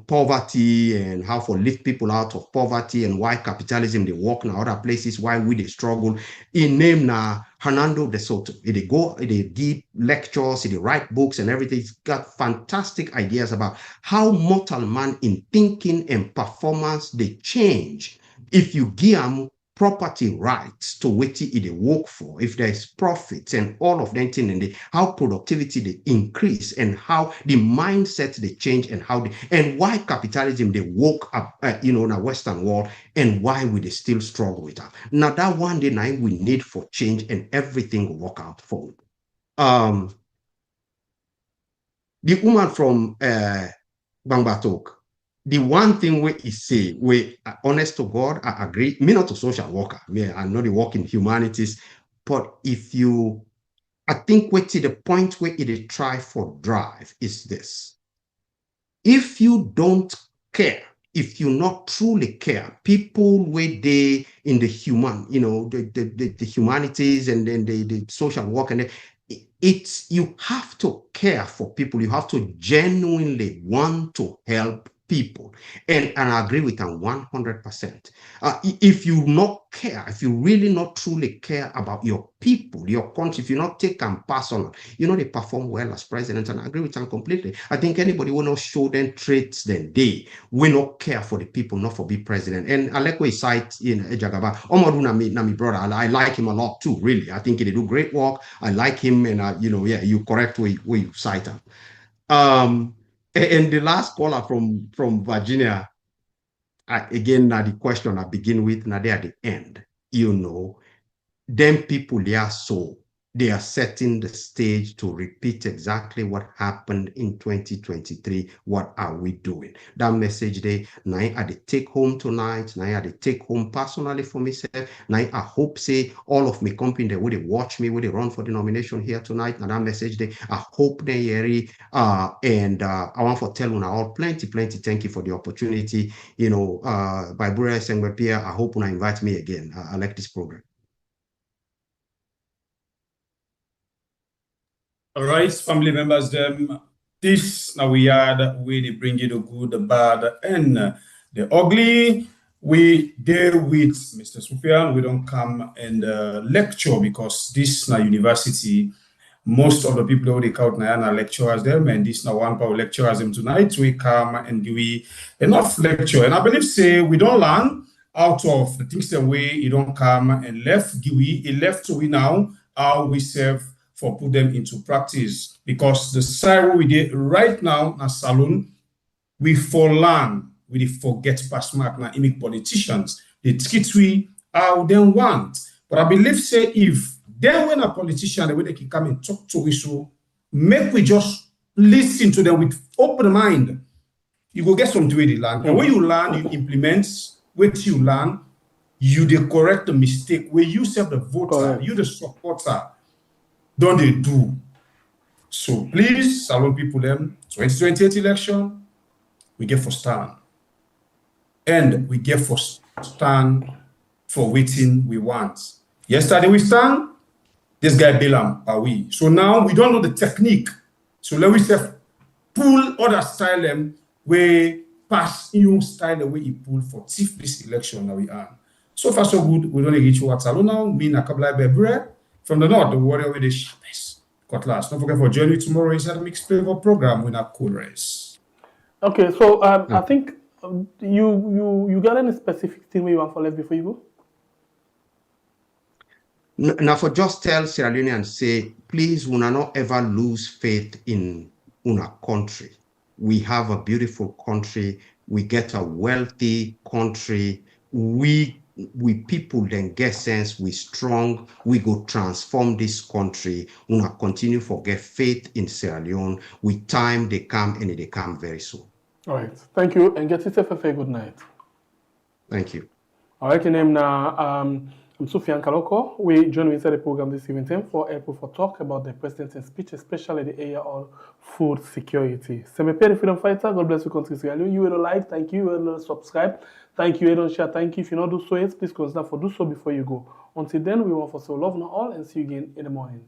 poverty and how to lift people out of poverty and why capitalism, they work in other places, why we they struggle. In name now, Hernando de Soto. They give lectures, they write books and everything. He's got fantastic ideas about how mortal man in thinking and performance, they change if you give them property rights to what they work for, if there is profits and all of them things, and how productivity they increase and how the mindset they change and why capitalism they woke up, in the Western world, and why we they still struggle with that. Now that one day night we need for change and everything will work out for it. The woman from Bangbatok, the one thing we say, we honest to God, I agree. Me not a social worker. I know they work in humanities, but I think what the point where it try for drive is this. If you don't care, if you not truly care, people where they in the human, the humanities and then the social work and you have to care for people. You have to genuinely want to help people. And I agree with them 100%. If you not care, if you really not truly care about your people, your country, if you not take them personal, they perform well as president, and I agree with them completely. I think anybody will not show them traits then they will not care for the people, not for be president. And I like what he cite in Jagaba. Omar Nami brother, I like him a lot too, really. I think he do great work. I like him, and you correct where you cite him. And the last caller from Virginia, again, now the question I begin with, now they at the end, them people, they are setting the stage to repeat exactly what happened in 2023. What are we doing? That message there, now I had to take home tonight, now I had to take home personally for myself. Now I hope say all of my company, they would watch me, would they run for the nomination here tonight. Now that message there, I hope they hear it. And I want to tell you all plenty, thank you for the opportunity. By Bura Sengwepia, I hope you invite me again. I like this program. All right, family members, this now we had where they bring you the good, the bad, and the ugly. We there with Mr. Suphian. We don't come and lecture because this now university. Most of the people who they count now lecturers them, and this now one power lecturers them tonight. We come and give we enough lecture, and I believe say we don't learn out of the things the way you don't come and left. Give we left to we now how we serve. For put them into practice, because the side we did right now na salon, we for learn, we forget past mark na image politicians, they take we how they want. But I believe say if they when a politician, the way they can come and talk to us, so make we just listen to them with open mind. You go get something where they learn. And when you learn, you implement what you learn, you they correct the mistake where you serve the voter, you the supporter. Don't they do? So please, salon people them, 2028 election, we get for stand. And we get for stand for waiting we want. Yesterday we stand, this guy Balaam are we. So now we don't know the technique. So let we say pull other style them where pass new style the way he pull for thief this election that we are. So far so good, we don't get you what salon now, me na kabla bebre. From the north, the warrior with the sharpest cutlass. Don't forget for joining tomorrow inside the Mixed Flavor program with our cool race. Okay, so I think you got any specific thing where you want for left before you go? Now for just tell Sierra Leone and say, please, we not ever lose faith in our country. We have a beautiful country. We get a wealthy country. We people then get sense, we strong, we go transform this country. We will continue to get faith in Sierra Leone. With time, they come and they come very soon. All right. Thank you and get yourself a very good night. Thank you. All right, your name now. I'm Suphian Kalokoh. We join me inside the program this evening for help for talk about the president's speech, especially the area of food security. Semepe the freedom fighter, God bless you, country Sierra Leone. You will like, thank you, you will subscribe, thank you, you don't share, thank you. If you not do so yet, please consider for do so before you go. Until then, we want for so love now all and see you again in the morning.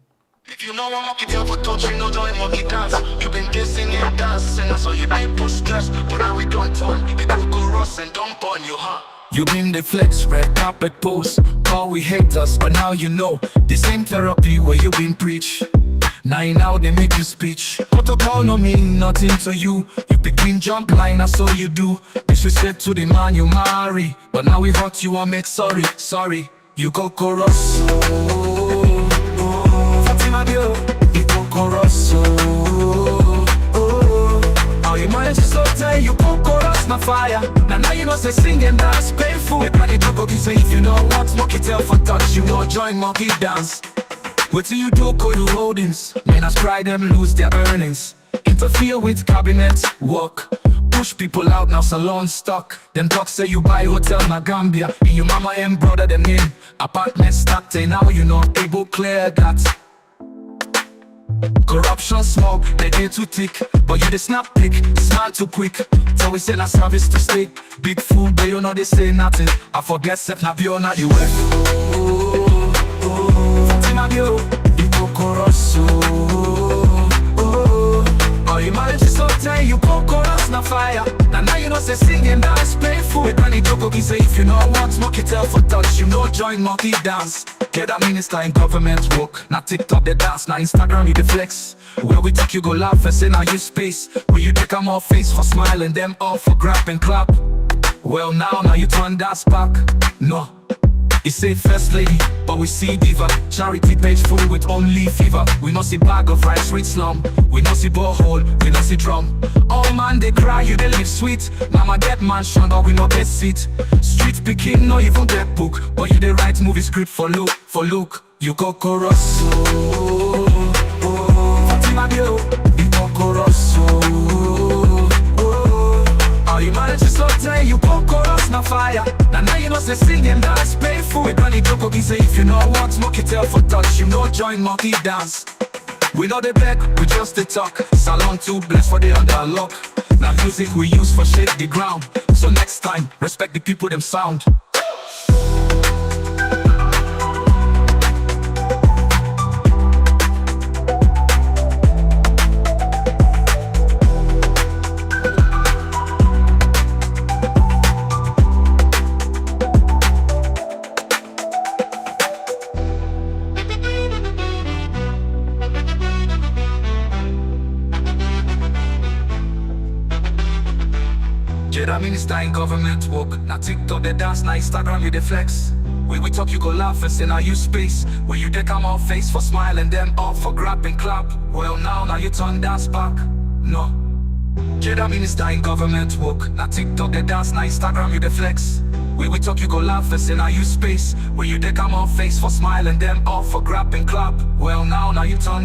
If you know one monkey tell for touch, you know join monkey dance. You been guessing and dancing, that's why you been push stress. But now we don't turn, you don't go rust and don't burn you, huh? You been the flex, red carpet pose. Call we haters, but now you know the same therapy where you been preach. Now they make you speech. Protocol no mean nothing to you. You begin jump line, that's all you do. Disrespect to the man you marry. But now we hurt you and make sorry. You go chorus. Fatima Bio, you go chorus. How you manage to so tell you go chorus na fire. Now you know say singing that's painful. The party double say if you know what monkey tell for touch, you know join monkey dance. What do you do, Kodu Holdings? Men as cry them lose their earnings. Interfere with cabinet work. Push people out, now salon stuck. Then talk say you buy hotel na Gambia. And your mama and brother them in apartment stacked. Now you know able clear that. Corruption smoke, they ain't too thick. But you the snap pick, smile too quick. So we sell a service to state. Big food, but you know they say nothing. I forget Seth Nabio, not the way. Bio, you go chorus. Oh, you manage to so tell you go chorus na fire. Now you know say singing that's painful. With any joke, he say if you know what monkey tell for touch, you know join monkey dance. Get a minister in government work. Now TikTok they dance, now Instagram you the flex. Where we take you go laugh and say now you space. Where you take them all face for smiling, them all for grab and clap. Well now you turn dance back. No. He say first lady, but we see diva. Charity page full with only fever. We not see bag of rice with slum. We not see borehole, we not see drum. All man they cry, you they live sweet. Mama get mansion, but we not get seat. Street picking, no even get book. But you they write movie script for look. You go chorus. Fatima Bio, you go chorus. How you manage to so tell you go chorus na fire. Now you know say singing that's painful. With any joke, he say if you know what monkey tell for touch, you know join monkey dance. We know the beg, we just the talk. Salon too blessed for the underlock. Now music we use for shake the ground. So next time, respect the people them sound. Jada minister in government work. Now TikTok they dance, now Instagram you the flex. When we talk you go laugh and say now you space. When you they come all face for smiling, them all for grab and clap. Well now you turn dance back. No. Jada minister in government work. Now TikTok they dance, now Instagram you the flex. When we talk you go laugh and say now you space. When you they come all face for smiling, them all for grab and clap. Well now you turn